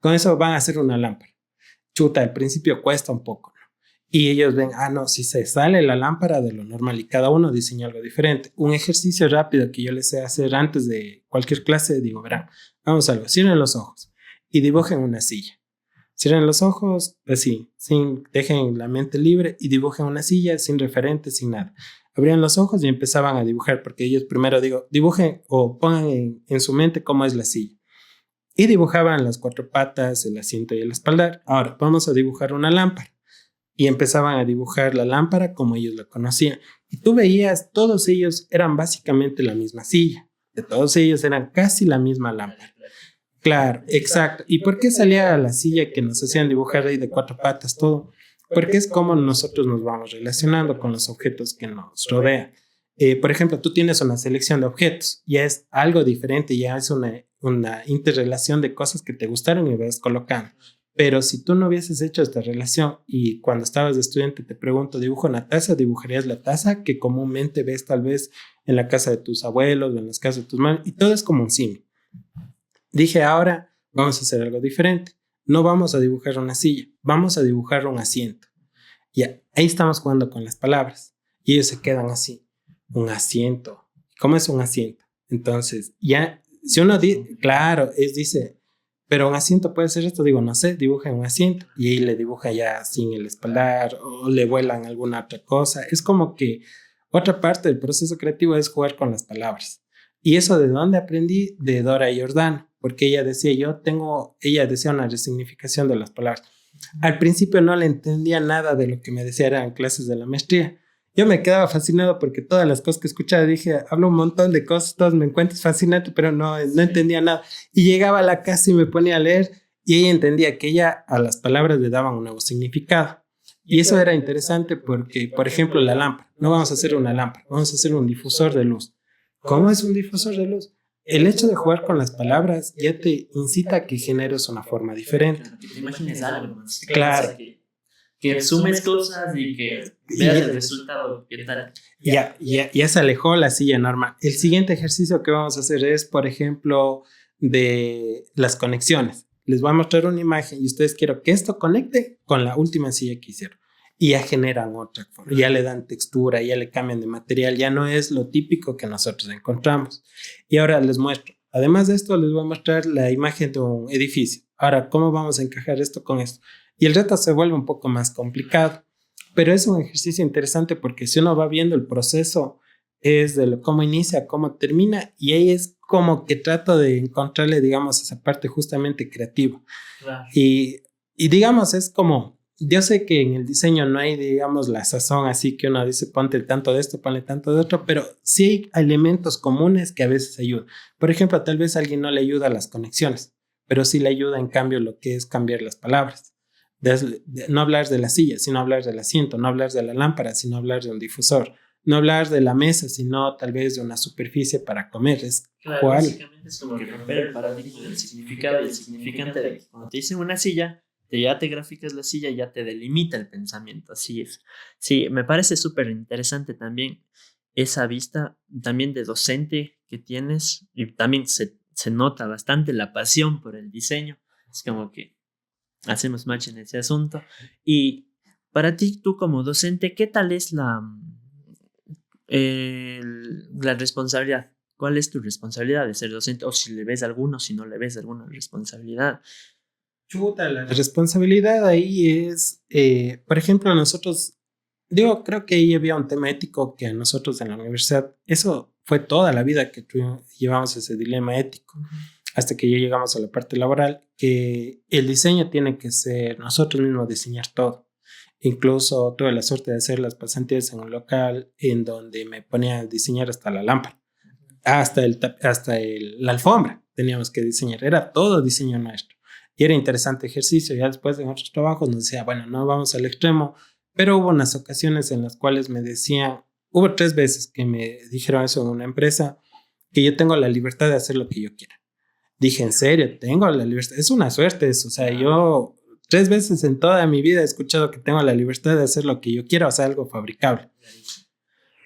Con eso van a hacer una lámpara. Chuta, al principio cuesta un poco, ¿no? Y ellos ven, si se sale la lámpara de lo normal y cada uno diseña algo diferente. Un ejercicio rápido que yo les sé hacer antes de cualquier clase, digo, verán, vamos a algo, cierren los ojos y dibujen una silla. Cierren los ojos así, dejen la mente libre y dibujen una silla sin referentes, sin nada. Abrían los ojos y empezaban a dibujar, porque ellos primero dibujen o pongan en su mente cómo es la silla. Y dibujaban las 4 patas, el asiento y el espaldar. Ahora, vamos a dibujar una lámpara. Y empezaban a dibujar la lámpara como ellos la conocían. Y tú veías, todos ellos eran básicamente la misma silla. De todos ellos eran casi la misma lámpara. Claro, exacto. ¿Y por qué salía la silla que nos hacían dibujar ahí de 4 patas, todo? Porque es como nosotros nos vamos relacionando con los objetos que nos rodean. Por ejemplo, tú tienes una selección de objetos, ya es algo diferente, ya es una interrelación de cosas que te gustaron y vas colocando. Pero si tú no hubieses hecho esta relación y cuando estabas de estudiante te pregunto, dibujo una taza, dibujarías la taza que comúnmente ves tal vez en la casa de tus abuelos o en las casas de tus manos, y todo es como un símil. Dije, ahora vamos a hacer algo diferente. No vamos a dibujar una silla, vamos a dibujar un asiento. Y ahí estamos jugando con las palabras y ellos se quedan así. Un asiento. ¿Cómo es un asiento? Entonces, ya, si uno dice, claro, dice, pero un asiento puede ser esto, digo, no sé, dibuja un asiento y ahí le dibuja ya sin el espaldar o le vuelan alguna otra cosa. Es como que otra parte del proceso creativo es jugar con las palabras. ¿Y eso de dónde aprendí? De Dora Giordano, porque ella decía, ella decía una resignificación de las palabras. Al principio no le entendía nada de lo que me decía, eran clases de la maestría. Yo me quedaba fascinado porque todas las cosas que escuchaba, dije, hablo un montón de cosas, todos me encuentras fascinante, pero no entendía nada. Y llegaba a la casa y me ponía a leer y ella entendía que ella a las palabras le daban un nuevo significado. Y eso era interesante porque, por ejemplo, la lámpara. No vamos a hacer una lámpara, vamos a hacer un difusor de luz. ¿Cómo es un difusor de luz? el hecho de jugar con las palabras ya te incita a que generes una forma diferente. Claro, que te imagines algo más. Claro. Que sumes cosas y que veas el resultado. ¿Qué tal? Ya se alejó la silla normal. El siguiente ejercicio que vamos a hacer es, por ejemplo, de las conexiones. Les voy a mostrar una imagen y ustedes quiero que esto conecte con la última silla que hicieron. Y ya generan otra forma, ya le dan textura, ya le cambian de material, ya no es lo típico que nosotros encontramos. Y ahora les muestro. Además de esto, les voy a mostrar la imagen de un edificio. Ahora, ¿cómo vamos a encajar esto con esto? Y el reto se vuelve un poco más complicado, pero es un ejercicio interesante porque si uno va viendo el proceso, es de cómo inicia, cómo termina, y ahí es como que trato de encontrarle, digamos, esa parte justamente creativa. Claro. Y digamos, es como, yo sé que en el diseño no hay, digamos, la sazón así que uno dice, ponte tanto de esto, ponle tanto de otro, pero sí hay elementos comunes que a veces ayudan. Por ejemplo, tal vez a alguien no le ayuda a las conexiones, pero sí le ayuda en cambio lo que es cambiar las palabras. No hablar de la silla, sino hablar del asiento, no hablar de la lámpara, sino hablar de un difusor, no hablar de la mesa, sino tal vez de una superficie para comer. Es claro, básicamente es como que romper el paradigma del significado y el significante de que cuando te dicen una silla, ya te graficas la silla y ya te delimita el pensamiento, así es. Sí, me parece súper interesante también esa vista también de docente que tienes y también se nota bastante la pasión por el diseño. Es como que hacemos match en ese asunto. Y para ti, tú como docente, ¿qué tal es la responsabilidad? ¿Cuál es tu responsabilidad de ser docente? O si le ves alguno, si no le ves alguna responsabilidad. Chuta, la responsabilidad ahí es, por ejemplo, nosotros, creo que ahí había un tema ético que a nosotros en la universidad, eso fue toda la vida que llevamos ese dilema ético. Hasta que ya llegamos a la parte laboral, que el diseño tiene que ser nosotros mismos diseñar todo. Incluso tuve la suerte de hacer las pasantías en un local en donde me ponía a diseñar hasta la lámpara, hasta la alfombra teníamos que diseñar, era todo diseño nuestro. Y era interesante ejercicio. Ya después en otros trabajos nos decía, bueno, no vamos al extremo, pero hubo unas ocasiones en las cuales me decían, hubo 3 veces que me dijeron eso en una empresa, que yo tengo la libertad de hacer lo que yo quiera. Dije, ¿en serio? Tengo la libertad. Es una suerte eso. O sea, yo 3 veces en toda mi vida he escuchado que tengo la libertad de hacer lo que yo quiera, o sea, algo fabricable.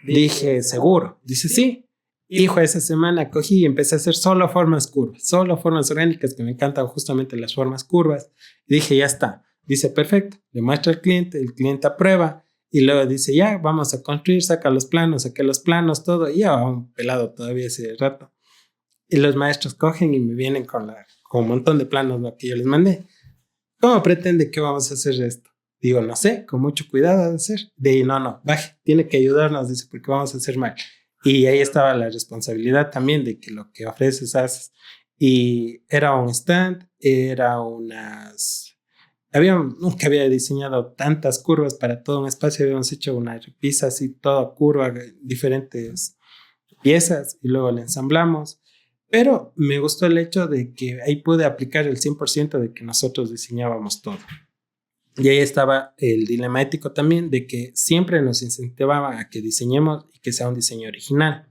Dije, ¿seguro? Dice, sí. Hijo, esa semana cogí y empecé a hacer solo formas curvas, solo formas orgánicas, que me encantan justamente las formas curvas. Y dije, ya está. Dice, perfecto. Le muestra al cliente, el cliente aprueba. Y luego dice, ya, vamos a construir, saqué los planos, todo. Y ya, un pelado todavía ese rato. Y los maestros cogen y me vienen con un montón de planos, ¿no?, que yo les mandé. ¿Cómo pretende que vamos a hacer esto? Digo, no sé, con mucho cuidado de hacer. De ahí, no, baje, tiene que ayudarnos, dice, porque vamos a hacer mal. Y ahí estaba la responsabilidad también de que lo que ofreces, haces. Y era un stand, nunca había diseñado tantas curvas para todo un espacio. Habíamos hecho una repisa así, toda curva, diferentes piezas, y luego la ensamblamos. Pero me gustó el hecho de que ahí pude aplicar el 100% de que nosotros diseñábamos todo. Y ahí estaba el dilema ético también de que siempre nos incentivaban a que diseñemos y que sea un diseño original.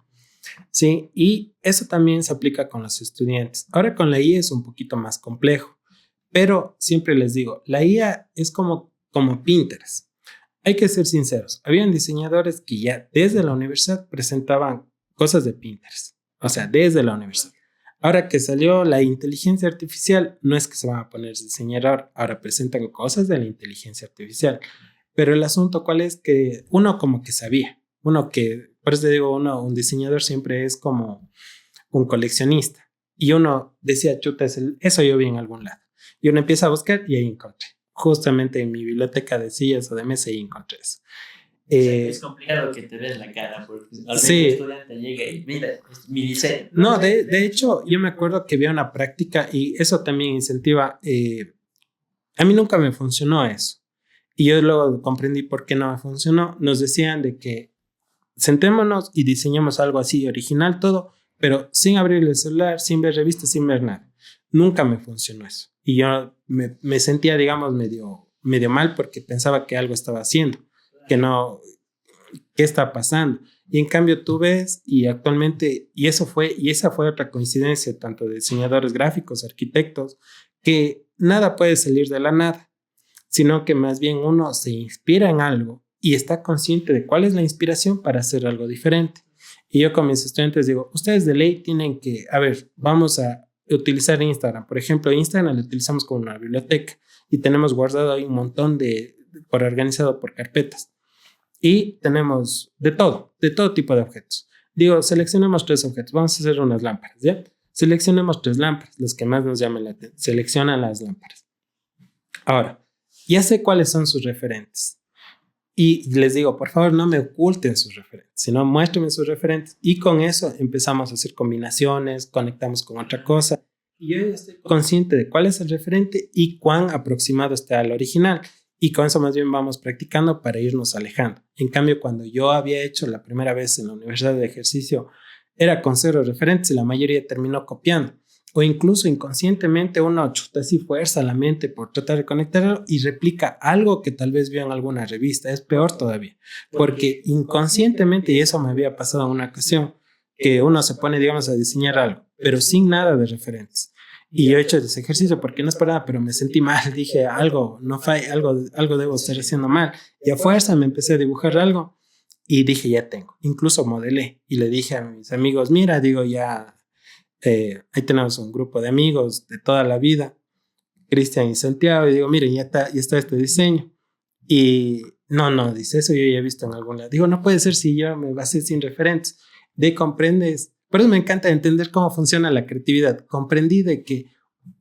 Sí, y eso también se aplica con los estudiantes. Ahora con la IA es un poquito más complejo, pero siempre les digo, la IA es como Pinterest. Hay que ser sinceros. Habían diseñadores que ya desde la universidad presentaban cosas de Pinterest. O sea, desde la universidad. Ahora que salió la inteligencia artificial, no es que se van a poner a diseñar ahora presentan cosas de la inteligencia artificial. Pero el asunto, ¿cuál es? Que uno como que sabía. Por eso digo, un diseñador siempre es como un coleccionista. Y uno decía, chuta, eso yo vi en algún lado. Y uno empieza a buscar y ahí encontré. Justamente en mi biblioteca de sillas o de mesa, ahí encontré eso. Es complicado que te veas la cara porque al sí. El estudiante llega y mira, mi diseño. No, de hecho, yo me acuerdo que había una práctica y eso también incentiva. A mí nunca me funcionó eso. Y yo luego comprendí por qué no me funcionó. Nos decían de que sentémonos y diseñemos algo así, original todo, pero sin abrir el celular, sin ver revistas, sin ver nada. Nunca me funcionó eso. Y yo me sentía, digamos, medio mal porque pensaba que algo estaba haciendo. Que no, ¿qué está pasando? Y en cambio tú ves, y actualmente, y esa fue otra coincidencia, tanto de diseñadores gráficos, arquitectos, que nada puede salir de la nada, sino que más bien uno se inspira en algo y está consciente de cuál es la inspiración para hacer algo diferente. Y yo con mis estudiantes digo, ustedes de ley tienen que, a ver, vamos a utilizar Instagram. Por ejemplo, Instagram lo utilizamos como una biblioteca y tenemos guardado ahí un montón organizado por carpetas. Y tenemos de todo tipo de objetos. Digo, seleccionemos 3 objetos. Vamos a hacer unas lámparas, ¿ya? Seleccionemos 3 lámparas, los que más nos llamen la atención. Seleccionan las lámparas. Ahora, ya sé cuáles son sus referentes. Y les digo, por favor, no me oculten sus referentes, sino muéstrenme sus referentes. Y con eso empezamos a hacer combinaciones, conectamos con otra cosa. Y yo ya estoy consciente de cuál es el referente y cuán aproximado está al original. Y con eso más bien vamos practicando para irnos alejando. En cambio, cuando yo había hecho la primera vez en la universidad de ejercicio, era con 0 referentes y la mayoría terminó copiando. O incluso inconscientemente uno chuta así fuerza la mente por tratar de conectarlo y replica algo que tal vez vio en alguna revista. Es peor todavía, porque inconscientemente, y eso me había pasado en una ocasión, que uno se pone, digamos, a diseñar algo, pero sin nada de referentes. Y yo he hecho ese ejercicio porque no es para nada, pero me sentí mal. Dije, algo debo estar haciendo mal. Y a fuerza me empecé a dibujar algo y dije, ya tengo. Incluso modelé y le dije a mis amigos, mira, digo, ya... ahí tenemos un grupo de amigos de toda la vida, Cristian y Santiago, y digo, miren, ya está este diseño. Y no, dice, eso yo ya he visto en algún lado. Digo, no puede ser si yo me basé sin referentes. Comprendes. Por eso me encanta entender cómo funciona la creatividad. Comprendí de que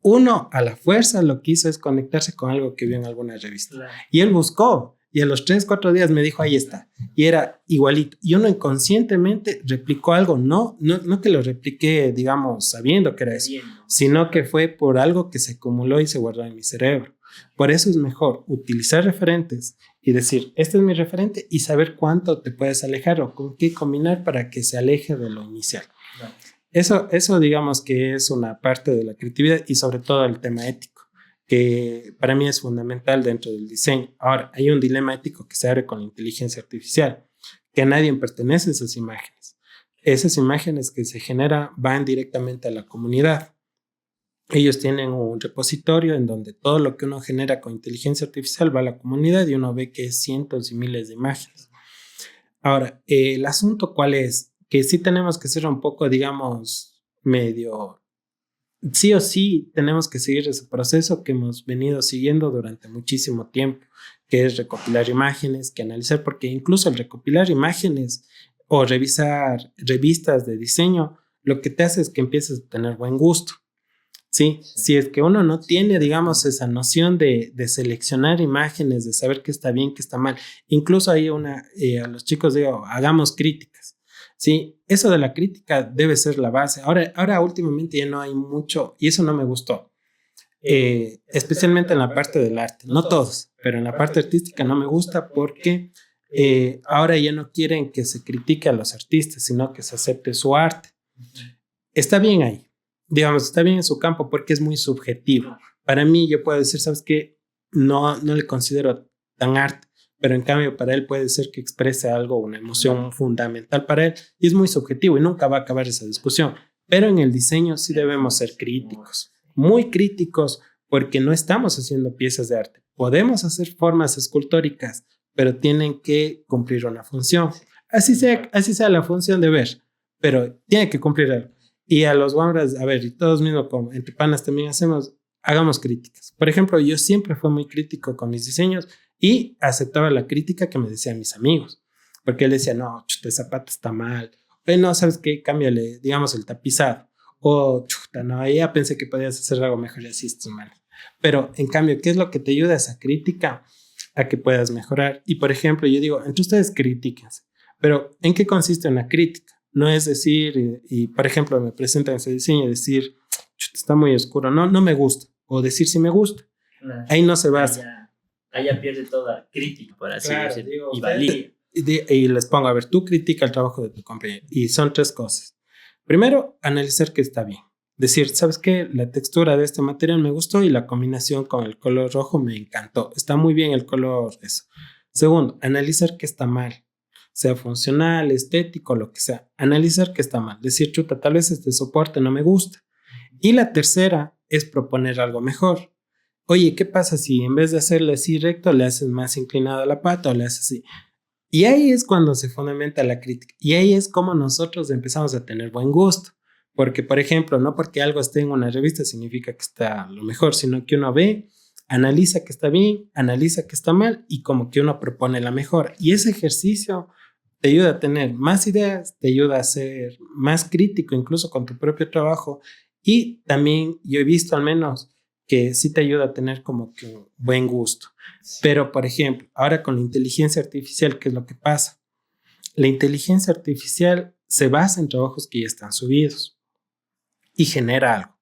uno a la fuerza lo que hizo es conectarse con algo que vio en alguna revista. Claro. Y él buscó. Y a los 3-4 días me dijo, ahí está. Y era igualito. Y uno inconscientemente replicó algo. No que lo repliqué, digamos, sabiendo que era eso, sino que fue por algo que se acumuló y se guardó en mi cerebro. Por eso es mejor utilizar referentes y decir, este es mi referente y saber cuánto te puedes alejar o con qué combinar para que se aleje de lo inicial. Eso digamos que es una parte de la creatividad y sobre todo el tema ético, que para mí es fundamental dentro del diseño. Ahora, hay un dilema ético que se abre con la inteligencia artificial, que a nadie pertenece esas imágenes. Esas imágenes que se generan van directamente a la comunidad. Ellos tienen un repositorio en donde todo lo que uno genera con inteligencia artificial va a la comunidad y uno ve que es cientos y miles de imágenes. Ahora, el asunto ¿cuál es? Que sí tenemos que ser un poco, digamos, medio... Sí o sí tenemos que seguir ese proceso que hemos venido siguiendo durante muchísimo tiempo, que es recopilar imágenes, que analizar, porque incluso el recopilar imágenes o revisar revistas de diseño, lo que te hace es que empieces a tener buen gusto. ¿Sí? Si es que uno no tiene, digamos, esa noción de seleccionar imágenes, de saber qué está bien, qué está mal. Incluso ahí a los chicos digo, hagamos críticas. Sí, eso de la crítica debe ser la base. Ahora últimamente ya no hay mucho, y eso no me gustó, especialmente en la parte del arte. No todos, pero en la parte artística no me gusta porque ahora ya no quieren que se critique a los artistas, sino que se acepte su arte. Está bien ahí, digamos, está bien en su campo porque es muy subjetivo. Para mí yo puedo decir, ¿sabes qué? No le considero tan arte. Pero en cambio para él puede ser que exprese algo, una emoción fundamental para él, y es muy subjetivo y nunca va a acabar esa discusión. Pero en el diseño sí debemos ser críticos, muy críticos, porque no estamos haciendo piezas de arte. Podemos hacer formas escultóricas, pero tienen que cumplir una función. Así sea la función de ver, pero tiene que cumplir algo. Y a los guambras, a ver, y todos mismos como entre panas también hagamos críticas. Por ejemplo, yo siempre fui muy crítico con mis diseños, y aceptaba la crítica que me decían mis amigos, porque él decía, no, chuta, esa pata está mal, o no, ¿sabes qué? Cámbiale, digamos, el tapizado, o chuta, no, ya pensé que podías hacer algo mejor y así está mal. Pero, en cambio, ¿qué es lo que te ayuda a esa crítica? A que puedas mejorar. Y, por ejemplo, yo digo, entre ustedes críticas, pero ¿en qué consiste una crítica? No es decir, y por ejemplo, me presentan ese diseño y decir, chuta, está muy oscuro, no me gusta, o decir si me gusta. Claro. Ahí no se basa. Allá pierde toda crítica, por así decirlo, y valía. Y les pongo, a ver, tú critica el trabajo de tu compañero. Y son 3 cosas. Primero, analizar que está bien. Decir, ¿sabes qué? La textura de este material me gustó y la combinación con el color rojo me encantó. Está muy bien el color, eso. Segundo, analizar que está mal. sea funcional, estético, lo que sea. Analizar qué está mal. Decir, chuta, tal vez este soporte no me gusta. Y la tercera es proponer algo mejor. Oye, ¿qué pasa si en vez de hacerle así recto, le haces más inclinada la pata o le haces así? Y ahí es cuando se fundamenta la crítica. Y ahí es como nosotros empezamos a tener buen gusto. Porque, por ejemplo, no porque algo esté en una revista significa que está lo mejor, sino que uno ve, analiza que está bien, analiza que está mal y como que uno propone la mejora. Y ese ejercicio te ayuda a tener más ideas, te ayuda a ser más crítico incluso con tu propio trabajo. Y también yo he visto al menos que sí te ayuda a tener como que un buen gusto. Pero, por ejemplo, ahora con la inteligencia artificial, ¿qué es lo que pasa? La inteligencia artificial se basa en trabajos que ya están subidos y genera algo.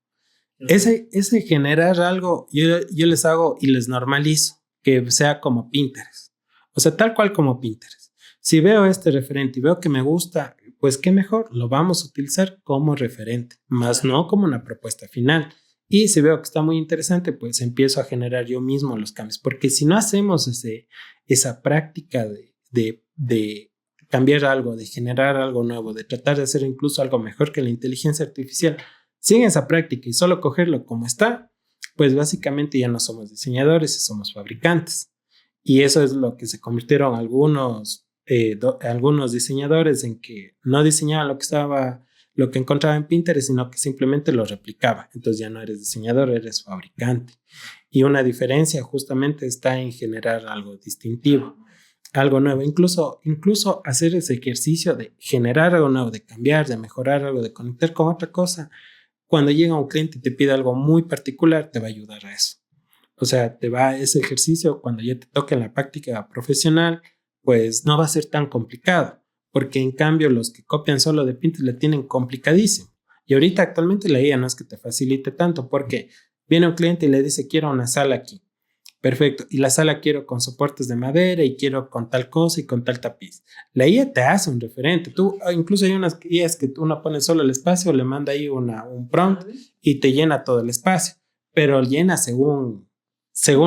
Ese generar algo, yo les hago y les normalizo que sea como Pinterest. O sea, tal cual como Pinterest. Si veo este referente y veo que me gusta, pues qué mejor, lo vamos a utilizar como referente, más no como una propuesta final. Y si veo que está muy interesante, pues empiezo a generar yo mismo los cambios. Porque si no hacemos esa práctica de cambiar algo, de generar algo nuevo, de tratar de hacer incluso algo mejor que la inteligencia artificial, sin esa práctica y solo cogerlo como está, pues básicamente ya no somos diseñadores, somos fabricantes. Y eso es lo que se convirtieron algunos diseñadores en que no diseñaban lo que encontraba en Pinterest, sino que simplemente lo replicaba. Entonces ya no eres diseñador, eres fabricante. Y una diferencia justamente está en generar algo distintivo, algo nuevo. Incluso hacer ese ejercicio de generar algo nuevo, de cambiar, de mejorar algo, de conectar con otra cosa. Cuando llega un cliente y te pide algo muy particular, te va a ayudar a eso. O sea, ese ejercicio, cuando ya te toque en la práctica profesional, pues no va a ser tan complicado, porque en cambio los que copian solo de Pinterest le tienen complicadísimo. Y ahorita actualmente la IA no es que te facilite tanto, porque viene un cliente y le dice, quiero una sala aquí. Perfecto. Y la sala quiero con soportes de madera y quiero con tal cosa y con tal tapiz. La IA te hace un referente. Incluso hay unas IAs que uno pone solo el espacio, le manda ahí un prompt y te llena todo el espacio, pero llena según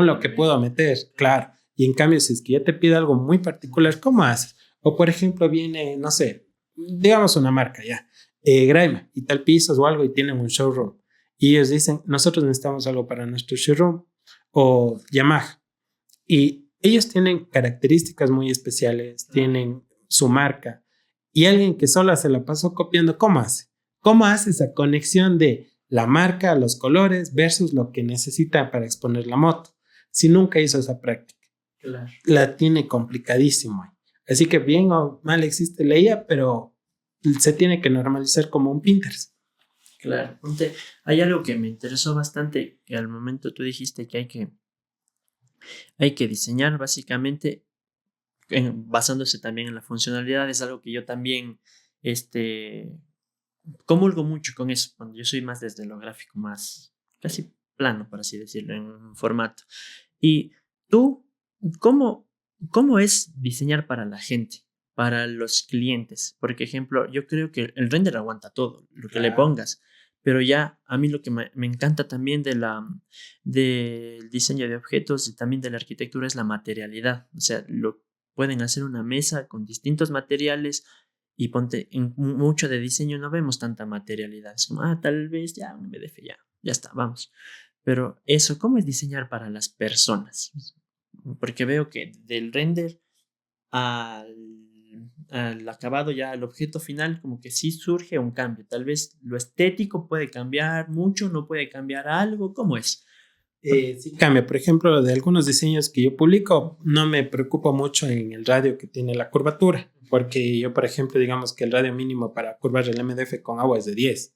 lo que puedo meter, claro. Y en cambio, si es que ya te pide algo muy particular, ¿cómo haces? O por ejemplo, viene, no sé, digamos una marca ya, Graima y tal pisos o algo y tienen un showroom. Y ellos dicen, nosotros necesitamos algo para nuestro showroom. O Yamaha. Y ellos tienen características muy especiales, tienen su marca. Y alguien que solo se la pasó copiando, ¿cómo hace? ¿Cómo hace esa conexión de la marca, los colores versus lo que necesita para exponer la moto? Si nunca hizo esa práctica. Claro. La tiene complicadísimo. Así que bien o mal existe la IA, pero se tiene que normalizar como un Pinterest. Claro. Hay algo que me interesó bastante, que al momento tú dijiste que hay que diseñar básicamente basándose también en la funcionalidad. Es algo que yo también comulgo mucho con eso, cuando yo soy más desde lo gráfico, más casi plano, por así decirlo, en un formato. Y tú, ¿cómo es diseñar para la gente, para los clientes? Por ejemplo, yo creo que el render aguanta todo, lo que le pongas. Pero ya a mí lo que me encanta también del diseño de objetos y también de la arquitectura es la materialidad. O sea, pueden hacer una mesa con distintos materiales y ponte, en mucho de diseño no vemos tanta materialidad. Es como, tal vez ya un MDF, ya está, vamos. Pero eso, ¿cómo es diseñar para las personas? Porque veo que del render al acabado, ya al objeto final, como que sí surge un cambio. Tal vez lo estético puede cambiar mucho, no puede cambiar algo. ¿Cómo es? Sí cambia. Por ejemplo, de algunos diseños que yo publico, no me preocupo mucho en el radio que tiene la curvatura, porque yo, por ejemplo, digamos que el radio mínimo para curvar el MDF con agua es de 10.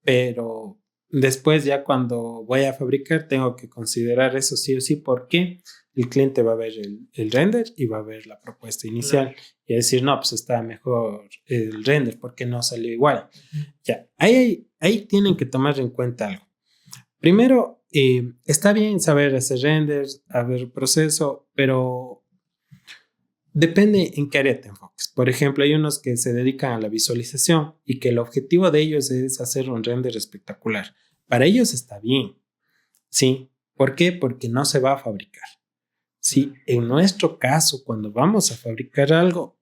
Pero después ya cuando voy a fabricar tengo que considerar eso sí o sí, porque el cliente va a ver el render y va a ver la propuesta inicial. Claro. Y decir, no, pues está mejor el render porque no salió igual. Ya, ahí tienen que tomar en cuenta algo. Primero, está bien saber hacer renders, haber proceso, pero depende en qué área te enfoques. Por ejemplo, hay unos que se dedican a la visualización y que el objetivo de ellos es hacer un render espectacular. Para ellos está bien, ¿sí? ¿Por qué? Porque no se va a fabricar. Sí, en nuestro caso, cuando vamos a fabricar algo,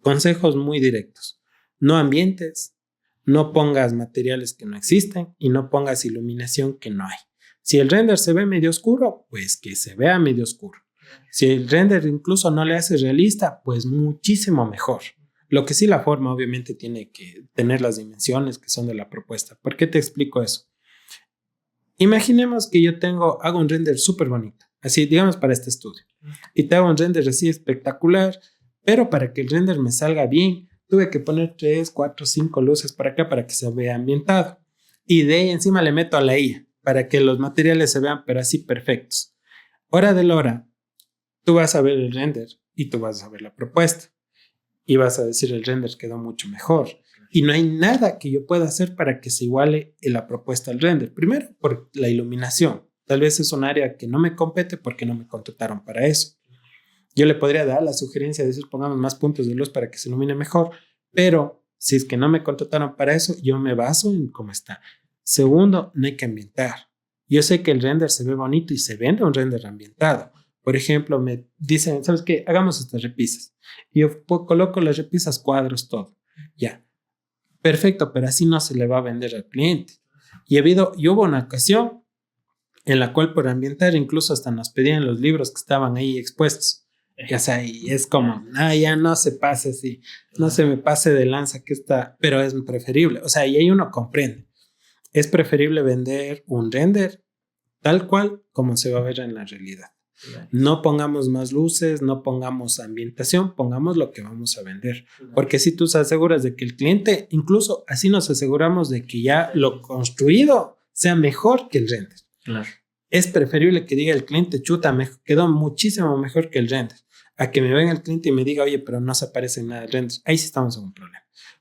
consejos muy directos. No ambientes, no pongas materiales que no existen y no pongas iluminación que no hay. Si el render se ve medio oscuro, pues que se vea medio oscuro. Si el render incluso no le hace realista, pues muchísimo mejor. Lo que sí, la forma obviamente tiene que tener las dimensiones que son de la propuesta. ¿Por qué te explico eso? Imaginemos que yo hago un render súper bonito, así digamos para este estudio, y te hago un render así espectacular, pero para que el render me salga bien, tuve que poner 3, 4, 5 luces para acá para que se vea ambientado. Y de ahí encima le meto a la IA para que los materiales se vean, pero así perfectos. Hora de la hora, tú vas a ver el render y tú vas a ver la propuesta. Y vas a decir el render quedó mucho mejor. Y no hay nada que yo pueda hacer para que se iguale la propuesta al render. Primero, por la iluminación. Tal vez es un área que no me compete porque no me contrataron para eso. Yo le podría dar la sugerencia de decir pongamos más puntos de luz para que se ilumine mejor, pero si es que no me contrataron para eso, yo me baso en cómo está. Segundo, no hay que ambientar. Yo sé que el render se ve bonito y se vende un render ambientado. Por ejemplo, me dicen, ¿sabes qué? Hagamos estas repisas. Y yo coloco las repisas, cuadros, todo. Ya. Perfecto, pero así no se le va a vender al cliente. Y hubo una ocasión en la cual por ambientar incluso hasta nos pedían los libros que estaban ahí expuestos. O sea, y es como, ya no se pase así, no se me pase de lanza que está, pero es preferible. O sea, y ahí uno comprende. Es preferible vender un render tal cual como se va a ver en la realidad. No pongamos más luces, no pongamos ambientación, pongamos lo que vamos a vender. Porque si tú te aseguras de que el cliente, incluso así nos aseguramos de que ya lo construido sea mejor que el render. Claro. Es preferible que diga el cliente, chuta, me quedó muchísimo mejor que el render, a que me venga el cliente y me diga, oye, pero no se aparece nada del render. Ahí sí estamos en un problema.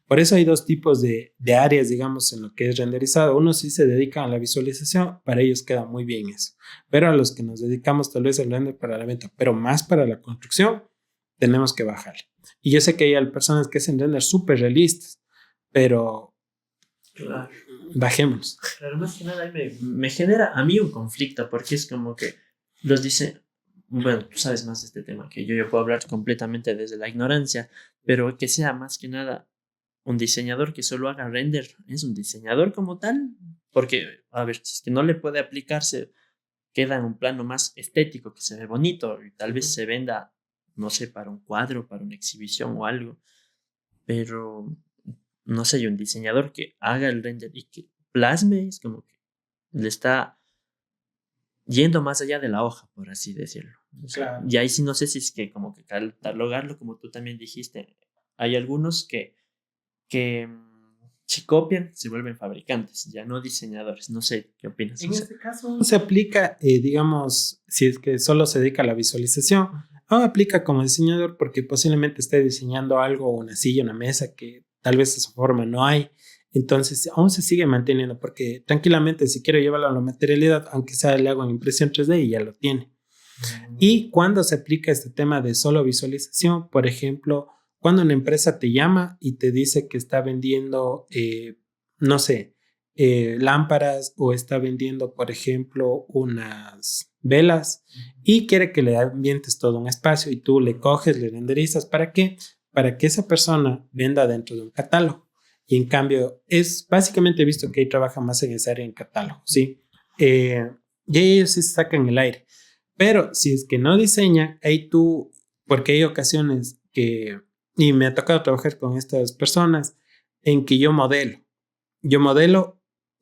Por eso hay dos tipos de áreas, digamos, en lo que es renderizado. Uno sí se dedica a la visualización, para ellos queda muy bien eso. Pero a los que nos dedicamos tal vez al render para la venta, pero más para la construcción, tenemos que bajarle. Y yo sé que hay personas que hacen render súper realistas, pero claro, bajémonos. Claro, más que nada me genera a mí un conflicto, porque es como que los dice, bueno, tú sabes más de este tema que yo puedo hablar completamente desde la ignorancia, pero que sea más que nada un diseñador que solo haga render, es un diseñador como tal, porque, a ver, si es que no le puede aplicarse, queda en un plano más estético, que se ve bonito, y tal vez se venda, no sé, para un cuadro, para una exhibición o algo, pero, no sé, un diseñador que haga el render y que plasme, es como que le está yendo más allá de la hoja, por así decirlo. O sea, Claro. y ahí sí no sé si es que como que catalogarlo, como tú también dijiste, hay algunos que si copian, se vuelven fabricantes, ya no diseñadores. No sé, ¿qué opinas? En este caso se aplica, digamos, si es que solo se dedica a la visualización, aplica como diseñador porque posiblemente esté diseñando algo, una silla, una mesa que tal vez de su forma no hay. Entonces, aún se sigue manteniendo porque tranquilamente si quiero llevarlo a la materialidad, aunque sea le hago en impresión 3D y ya lo tiene. Y cuando se aplica este tema de solo visualización, por ejemplo, cuando una empresa te llama y te dice que está vendiendo, no sé, lámparas o está vendiendo, por ejemplo, unas velas y quiere que le ambientes todo un espacio y tú le coges, le renderizas. ¿Para qué? Para que esa persona venda dentro de un catálogo. Y en cambio, es básicamente visto que ahí trabaja más en esa área en catálogo, ¿sí? Y ellos sí se sacan el aire. Pero si es que no diseña, ahí tú, porque hay ocasiones que, y me ha tocado trabajar con estas personas, en que yo modelo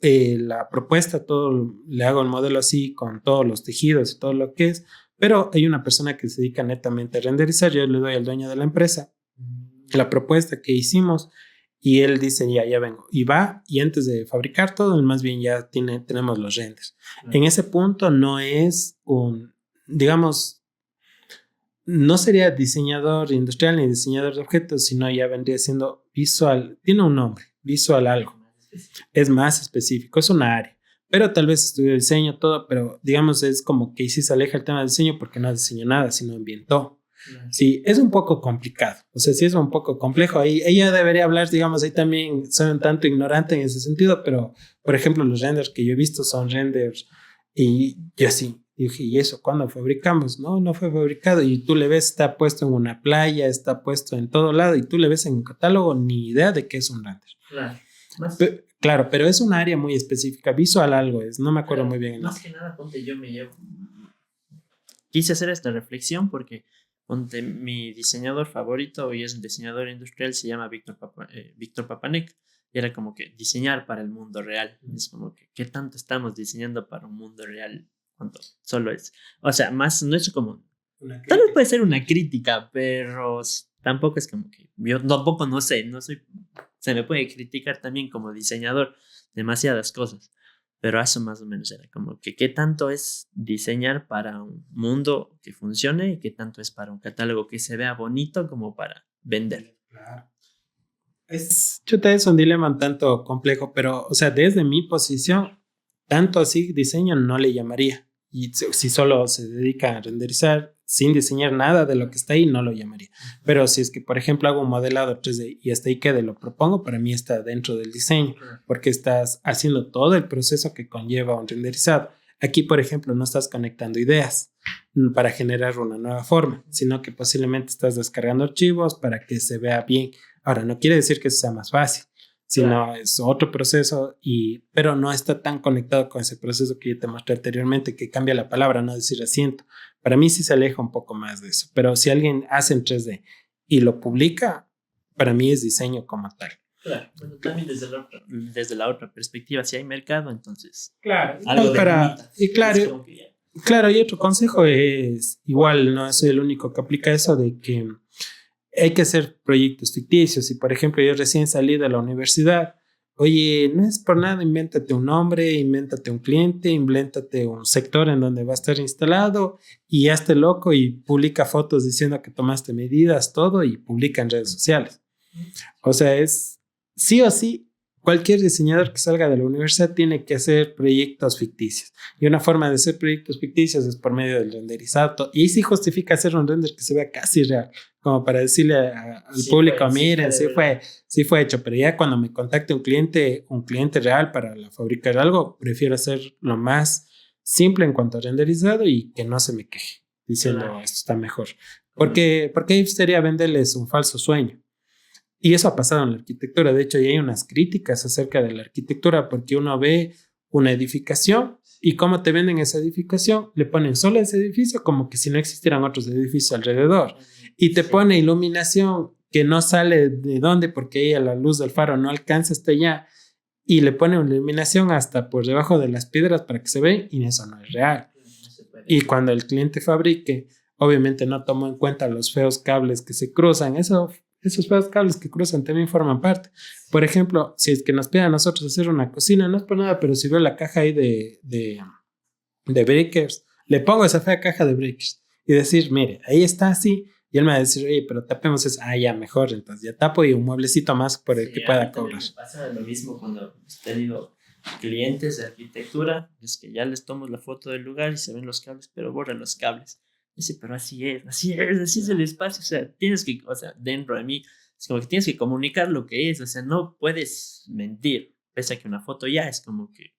la propuesta, todo, le hago el modelo así con todos los tejidos y todo lo que es, pero hay una persona que se dedica netamente a renderizar, yo le doy al dueño de la empresa la propuesta que hicimos y él dice ya vengo, y va, y antes de fabricar todo, más bien ya tenemos los renders. En ese punto no es digamos, no sería diseñador industrial ni diseñador de objetos, sino ya vendría siendo visual, tiene un nombre, visual algo. Es más específico, es una área. Pero tal vez estudió diseño, todo, pero digamos es como que sí se aleja el tema del diseño porque no diseñó nada, sino ambientó. Sí, es un poco complicado, o sea, sí es un poco complejo. Ahí ella debería hablar, digamos, ahí también soy un tanto ignorante en ese sentido, pero por ejemplo los renders que yo he visto son renders y yo sí, Y dije, ¿y eso cuándo fabricamos? No, no fue fabricado. Y tú le ves, está puesto en una playa, está puesto en todo lado, y tú le ves en un catálogo, ni idea de qué es un render. Claro. Claro, pero es un área muy específica. Visual algo es, no me acuerdo muy bien. Más que nada, ponte, yo me llevo. Quise hacer esta reflexión porque, ponte, mi diseñador favorito, y es un diseñador industrial, se llama Víctor Papanek. Y era como que diseñar para el mundo real. Es como que, ¿qué tanto estamos diseñando para un mundo real? Cuando solo es. O sea, más, no es como. Tal vez puede ser una crítica, pero tampoco es como que. Yo tampoco no sé, no soy. Se me puede criticar también como diseñador demasiadas cosas. Pero eso más o menos era como que qué tanto es diseñar para un mundo que funcione y qué tanto es para un catálogo que se vea bonito como para vender. Claro. Es un dilema un tanto complejo, pero, o sea, desde mi posición, tanto así diseño no le llamaría. Y si solo se dedica a renderizar sin diseñar nada de lo que está ahí, no lo llamaría. Pero si es que, por ejemplo, hago un modelado 3D y hasta ahí quede, lo propongo, para mí está dentro del diseño, porque estás haciendo todo el proceso que conlleva un renderizado. Aquí, por ejemplo, no estás conectando ideas para generar una nueva forma, sino que posiblemente estás descargando archivos para que se vea bien. Ahora, no quiere decir que eso sea más fácil, sino es otro proceso, pero no está tan conectado con ese proceso que yo te mostré anteriormente, que cambia la palabra, no decir asiento. Para mí sí se aleja un poco más de eso, pero si alguien hace en 3D y lo publica, para mí es diseño como tal. Claro, bueno, también desde la otra perspectiva, si hay mercado, entonces claro, algo y claro, claro, y otro consejo es, igual no soy el único que aplica eso, de que hay que hacer proyectos ficticios. Y por ejemplo, yo recién salí de la universidad, oye, no es por nada, invéntate un nombre, invéntate un cliente, invéntate un sector en donde va a estar instalado y hazte loco y publica fotos diciendo que tomaste medidas, todo, y publica en redes sociales. O sea, es sí o sí. Cualquier diseñador que salga de la universidad tiene que hacer proyectos ficticios. Y una forma de hacer proyectos ficticios es por medio del renderizado. Y sí justifica hacer un render que se vea casi real, como para decirle al público, miren, sí fue hecho. Pero ya cuando me contacte un cliente real para fabricar algo, prefiero hacer lo más simple en cuanto a renderizado y que no se me queje, diciendo esto está mejor. Porque ahí sería venderles un falso sueño. Y eso ha pasado en la arquitectura. De hecho, ya hay unas críticas acerca de la arquitectura porque uno ve una edificación y cómo te venden esa edificación, le ponen solo ese edificio como que si no existieran otros edificios alrededor. Y te pone iluminación que no sale de dónde porque ahí la luz del faro no alcanza hasta allá. Y le pone una iluminación hasta por debajo de las piedras para que se vea, y eso no es real. Y cuando el cliente fabrique, obviamente no tomó en cuenta los feos cables que se cruzan. Esos feos cables que cruzan también forman parte. Por ejemplo, si es que nos piden a nosotros hacer una cocina, no es por nada, pero si veo la caja ahí de breakers, le pongo esa fea caja de breakers y decir, mire, ahí está así. Y él me va a decir, oye, pero tapemos eso. Ah, ya, mejor. Entonces ya tapo y un mueblecito más por el que pueda cobrar. Me pasa lo mismo cuando he tenido clientes de arquitectura, es que ya les tomo la foto del lugar y se ven los cables, pero borran los cables. Dice, pero así es el espacio. O sea, tienes que, o sea, dentro de mí, es como que tienes que comunicar lo que es. O sea, no puedes mentir. Pese a que una foto ya es como que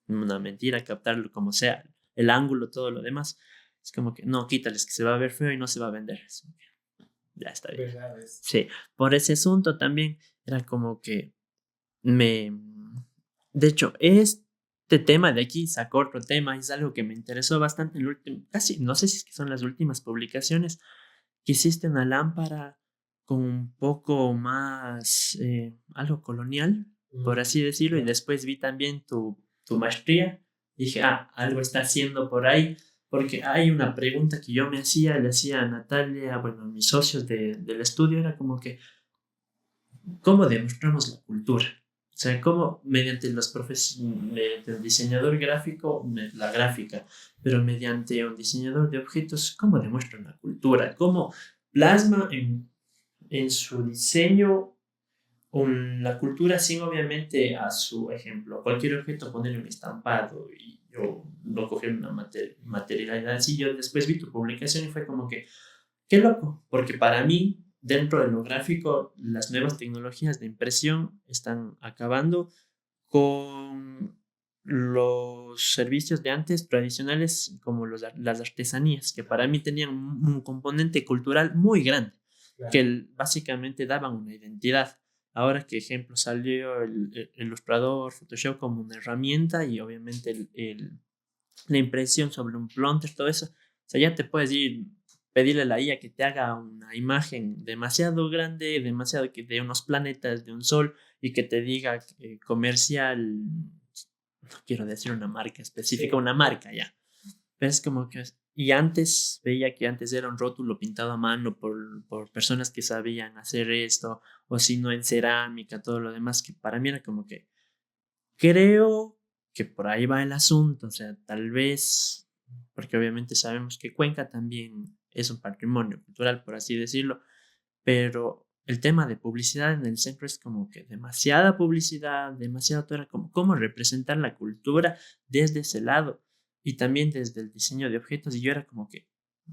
una mentira, captarlo como sea, el ángulo, todo lo demás. Es como que no, quítales, que se va a ver feo y no se va a vender. Ya está bien. Sí, por ese asunto también era como que de hecho, este tema de aquí sacó otro tema, es algo que me interesó bastante en el último, casi, no sé si es que son las últimas publicaciones, que hiciste una lámpara con un poco más, algo colonial, por así decirlo, y después vi también tu maestría, y dije, algo está haciendo por ahí, porque hay una pregunta que yo le hacía a Natalia, bueno, a mis socios del estudio, era como que, ¿cómo demostramos la cultura? O sea, cómo mediante mediante el diseñador gráfico, la gráfica, pero mediante un diseñador de objetos, ¿cómo demuestran la cultura? ¿Cómo plasma en su diseño la cultura sin obviamente a su ejemplo? Cualquier objeto ponerle un estampado y yo no coger una materialidad así. Yo después vi tu publicación y fue como que, qué loco, porque para mí dentro de lo gráfico, las nuevas tecnologías de impresión están acabando con los servicios de antes tradicionales como las artesanías, que para mí tenían un componente cultural muy grande, claro, que básicamente daban una identidad. Ahora, que ejemplo, salió el ilustrador, Photoshop como una herramienta y obviamente la impresión sobre un plotter, todo eso. O sea, ya te puedes ir, pedirle a la IA que te haga una imagen demasiado grande, demasiado que de unos planetas, de un sol, y que te diga comercial, no quiero decir una marca específica, sí, una marca ya. Pero es como que... Y antes, veía que antes era un rótulo pintado a mano por personas que sabían hacer esto, o si no en cerámica, todo lo demás, que para mí era como que... Creo que por ahí va el asunto, o sea, tal vez, porque obviamente sabemos que Cuenca también es un patrimonio cultural, por así decirlo, pero el tema de publicidad en el centro es como que demasiada publicidad, demasiado, era como cómo representar la cultura desde ese lado y también desde el diseño de objetos. Y yo era como que,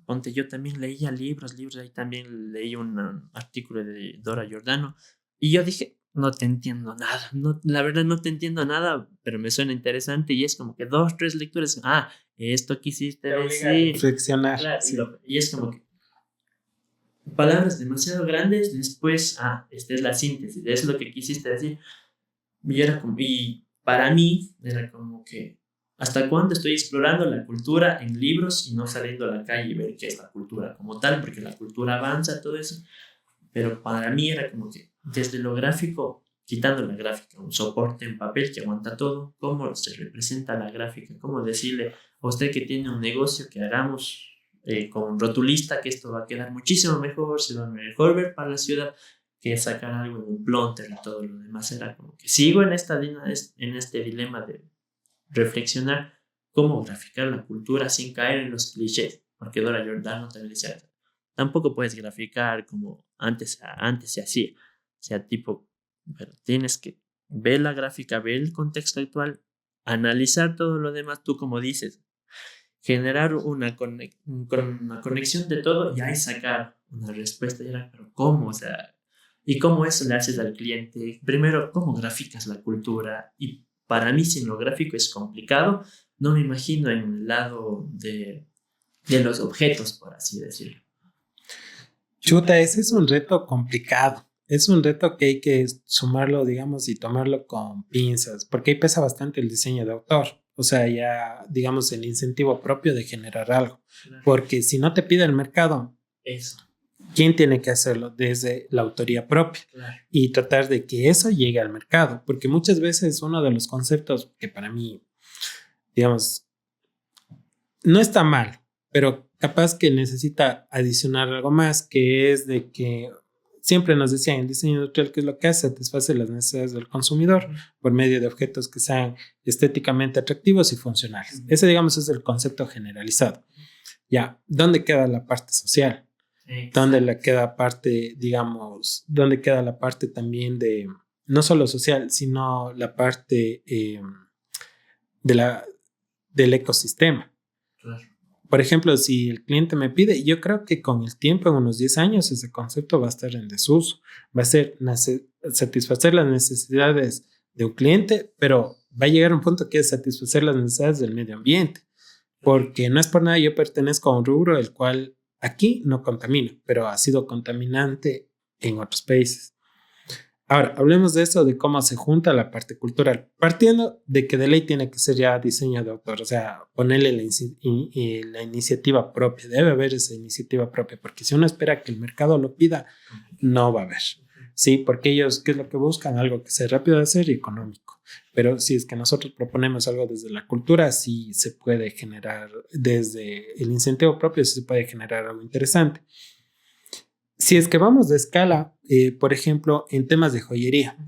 ponte, yo también leía libros, ahí también leí un artículo de Dora Giordano y yo dije, no te entiendo nada, no, la verdad no te entiendo nada, pero me suena interesante y es como que 2, 3 lecturas, esto quisiste decir. Reflexionar. Claro, sí. Y es como que palabras demasiado grandes, después, esta es la síntesis, es lo que quisiste decir. Y para mí era como que, ¿hasta cuándo estoy explorando la cultura en libros y no saliendo a la calle y ver qué es la cultura como tal? Porque la cultura avanza, todo eso. Pero para mí era como que, desde lo gráfico, quitando la gráfica, un soporte en papel que aguanta todo, cómo se representa la gráfica, cómo decirle a usted que tiene un negocio que hagamos con rotulista, que esto va a quedar muchísimo mejor, se va a mejor ver para la ciudad, que sacar algo en un plotter y todo lo demás. Era como que sigo en este dilema de reflexionar cómo graficar la cultura sin caer en los clichés, porque Dora Giordano también decía, tampoco puedes graficar como antes se hacía, o sea, tipo, pero tienes que ver la gráfica, ver el contexto actual, analizar todo lo demás, tú como dices, generar una conexión de todo y ahí sacar una respuesta. Y era, pero ¿cómo? O sea, ¿y cómo eso le haces al cliente? Primero, ¿cómo graficas la cultura? Y para mí, si lo gráfico es complicado, no me imagino en el lado de los objetos, por así decirlo. Chuta, ese es un reto complicado. Es un reto que hay que sumarlo, digamos, y tomarlo con pinzas, porque ahí pesa bastante el diseño de autor. O sea, ya, digamos, el incentivo propio de generar algo. Claro. Porque si no te pide el mercado, eso, ¿quién tiene que hacerlo? Desde la autoría propia. Claro. Y tratar de que eso llegue al mercado. Porque muchas veces uno de los conceptos que para mí, digamos, no está mal, pero capaz que necesita adicionar algo más, que es de que siempre nos decían, el diseño industrial, ¿qué es lo que hace? Satisface las necesidades del consumidor por medio de objetos que sean estéticamente atractivos y funcionales. Ese, digamos, es el concepto generalizado. Ya, ¿dónde queda la parte social? ¿Dónde le queda parte, digamos, dónde queda la parte también de, no solo social, sino la parte del ecosistema? Claro. Por ejemplo, si el cliente me pide, yo creo que con el tiempo, en unos 10 años, ese concepto va a estar en desuso. Va a ser satisfacer las necesidades de un cliente, pero va a llegar un punto que es satisfacer las necesidades del medio ambiente. Porque no es por nada, yo pertenezco a un rubro el cual aquí no contamina, pero ha sido contaminante en otros países. Ahora, hablemos de eso, de cómo se junta la parte cultural, partiendo de que de ley tiene que ser ya diseño de autor, o sea, ponerle la iniciativa propia, debe haber esa iniciativa propia, porque si uno espera que el mercado lo pida, no va a haber, ¿sí? Porque ellos, ¿qué es lo que buscan? Algo que sea rápido de hacer y económico, pero si es que nosotros proponemos algo desde la cultura, sí se puede generar, desde el incentivo propio, sí se puede generar algo interesante. Si es que vamos de escala, por ejemplo, en temas de joyería,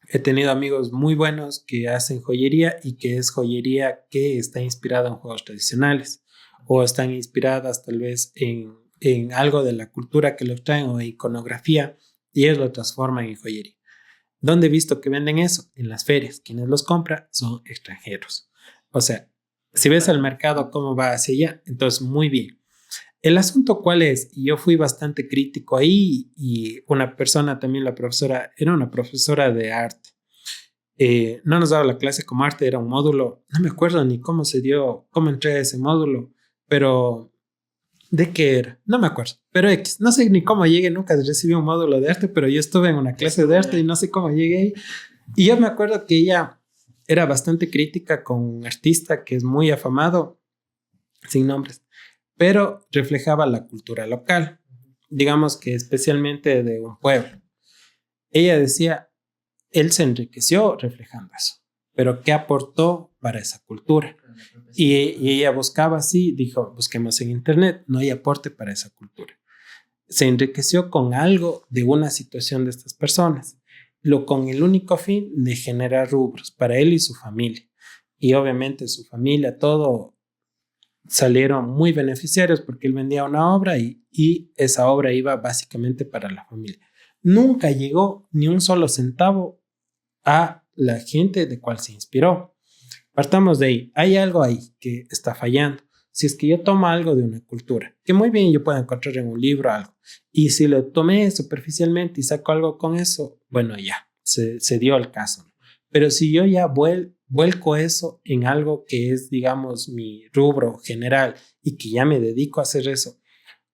he tenido amigos muy buenos que hacen joyería y que es joyería que está inspirada en juegos tradicionales o están inspiradas tal vez en algo de la cultura que los traen o iconografía y ellos lo transforman en joyería. ¿Dónde he visto que venden eso? En las ferias. Quienes los compran son extranjeros. O sea, si ves el mercado cómo va hacia allá, entonces muy bien. El asunto cuál es, y yo fui bastante crítico ahí y una persona también, la profesora, era una profesora de arte. no nos daba la clase como arte, era un módulo, no me acuerdo ni cómo se dio, cómo entré a ese módulo, pero ¿de qué era? No me acuerdo, pero X, no sé ni cómo llegué, nunca recibí un módulo de arte, pero yo estuve en una clase de arte y no sé cómo llegué ahí. Y yo me acuerdo que ella era bastante crítica con un artista que es muy afamado, sin nombres, pero reflejaba la cultura local, digamos que especialmente de un pueblo. Ella decía, él se enriqueció reflejando eso, pero ¿qué aportó para esa cultura? Y ella buscaba así, dijo, busquemos en internet, no hay aporte para esa cultura. Se enriqueció con algo de una situación de estas personas, con el único fin de generar rubros para él y su familia. Y obviamente su familia, todo salieron muy beneficiarios porque él vendía una obra y esa obra iba básicamente para la familia. Nunca llegó ni un solo centavo a la gente de cual se inspiró. Partamos de ahí. Hay algo ahí que está fallando. Si es que yo tomo algo de una cultura, que muy bien yo puedo encontrar en un libro algo, y si lo tomé superficialmente y saco algo con eso, bueno, ya, se dio el caso. Pero si yo ya vuelco eso en algo que es, digamos, mi rubro general y que ya me dedico a hacer eso,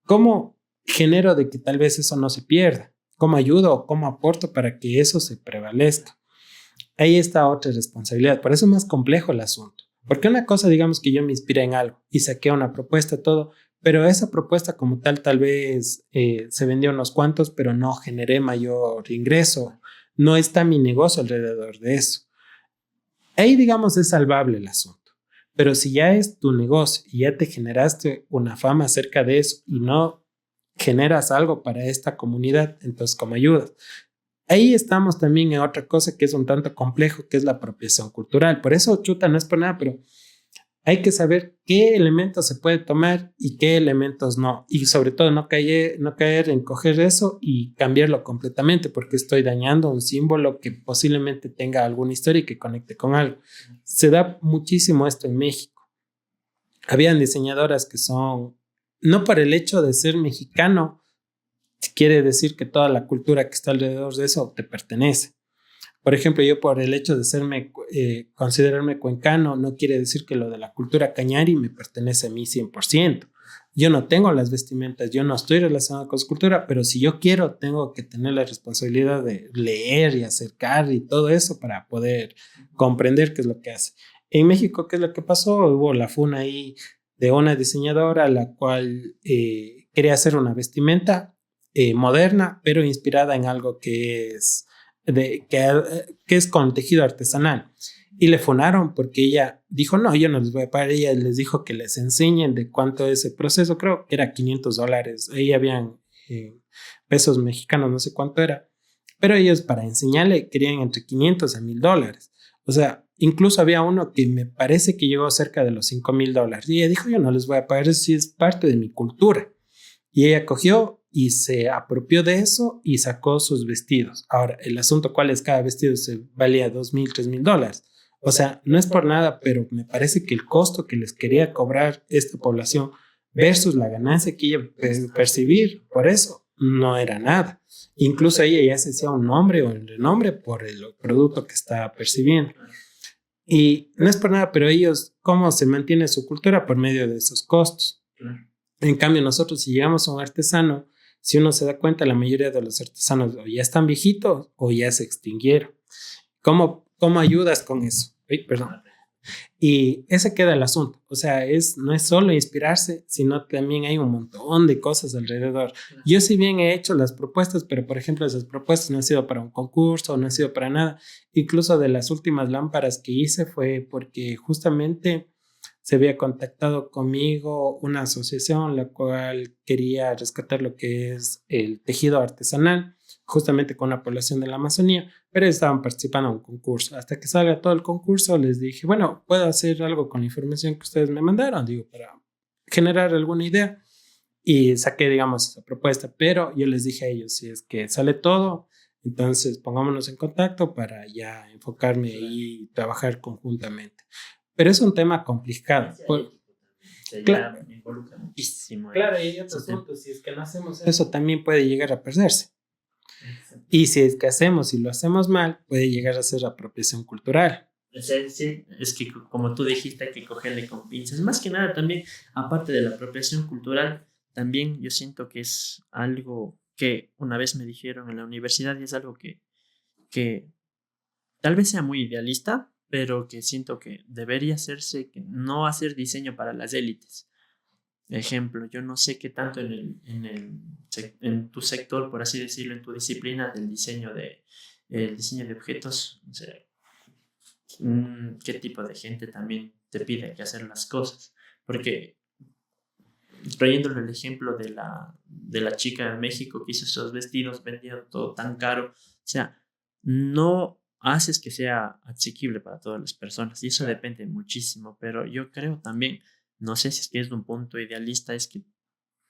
¿cómo genero de que tal vez eso no se pierda? ¿Cómo ayudo o cómo aporto para que eso se prevalezca? Ahí está otra responsabilidad. Por eso es más complejo el asunto. Porque una cosa, digamos que yo me inspiré en algo y saqué una propuesta, todo, pero esa propuesta como tal vez se vendió unos cuantos, pero no generé mayor ingreso. No está mi negocio alrededor de eso. Ahí, digamos, es salvable el asunto. Pero si ya es tu negocio y ya te generaste una fama acerca de eso y no generas algo para esta comunidad, entonces, ¿cómo ayudas? Ahí estamos también en otra cosa que es un tanto complejo, que es la apropiación cultural. Por eso, chuta, no es por nada, pero hay que saber qué elementos se puede tomar y qué elementos no. Y sobre todo no caer en coger eso y cambiarlo completamente, porque estoy dañando un símbolo que posiblemente tenga alguna historia y que conecte con algo. Se da muchísimo esto en México. Habían diseñadoras que son, no por el hecho de ser mexicano, quiere decir que toda la cultura que está alrededor de eso te pertenece. Por ejemplo, yo por el hecho de considerarme cuencano, no quiere decir que lo de la cultura cañari me pertenece a mí 100%. Yo no tengo las vestimentas, yo no estoy relacionado con su cultura, pero si yo quiero, tengo que tener la responsabilidad de leer y acercar y todo eso para poder comprender qué es lo que hace. En México, ¿qué es lo que pasó? Hubo la funa ahí de una diseñadora la cual quería hacer una vestimenta moderna, pero inspirada en algo que es con tejido artesanal. Y le funaron porque ella dijo, no, yo no les voy a pagar. Ella les dijo que les enseñen de cuánto es el proceso. Creo que era $500. Ahí habían pesos mexicanos, no sé cuánto era. Pero ellos para enseñarle querían entre 500 a $1,000. O sea, incluso había uno que me parece que llegó cerca de los $5,000. Y ella dijo, yo no les voy a pagar, eso sí es parte de mi cultura. Y ella cogió y se apropió de eso y sacó sus vestidos. Ahora, el asunto cuál es, cada vestido se valía $2,000, $3,000. O sea, no es por nada, pero me parece que el costo que les quería cobrar esta población versus la ganancia que ella percibir por eso no era nada. Incluso ella ya se hacía un nombre o un renombre por el producto que estaba percibiendo. Y no es por nada, pero ellos, ¿cómo se mantiene su cultura? Por medio de esos costos. En cambio, nosotros si llegamos a un artesano, si uno se da cuenta, la mayoría de los artesanos o ya están viejitos o ya se extinguieron. ¿Cómo ayudas con eso? Perdón. Y ese queda el asunto. O sea, no es solo inspirarse, sino también hay un montón de cosas alrededor. Yo si bien he hecho las propuestas, pero por ejemplo esas propuestas no han sido para un concurso, no han sido para nada. Incluso de las últimas lámparas que hice fue porque justamente se había contactado conmigo una asociación la cual quería rescatar lo que es el tejido artesanal, justamente con la población de la Amazonía, pero estaban participando en un concurso. Hasta que salga todo el concurso, les dije, bueno, puedo hacer algo con la información que ustedes me mandaron, digo, para generar alguna idea. Y saqué, digamos, esa propuesta, pero yo les dije a ellos, si es que sale todo, entonces pongámonos en contacto para ya enfocarme y trabajar conjuntamente. Pero es un tema complicado. Claro, involucra muchísimo. Claro, y hay otros puntos. Si es que no hacemos eso, también puede llegar a perderse. Y si es que hacemos y lo hacemos mal, puede llegar a ser apropiación cultural. Sí, es que como tú dijiste, hay que cogerle con pinzas. Más que nada también, aparte de la apropiación cultural, también yo siento que es algo que una vez me dijeron en la universidad y es algo que tal vez sea muy idealista, pero que siento que debería hacerse, que no hacer diseño para las élites. Ejemplo, yo no sé qué tanto en tu sector, por así decirlo, en tu disciplina del el diseño de objetos, o sea, qué tipo de gente también te pide que hacer las cosas. Porque trayéndole el ejemplo de la chica de México que hizo esos vestidos, vendiendo todo tan caro, o sea, no haces que sea asequible para todas las personas y eso depende muchísimo, pero yo creo también, no sé si es que es de un punto idealista, es que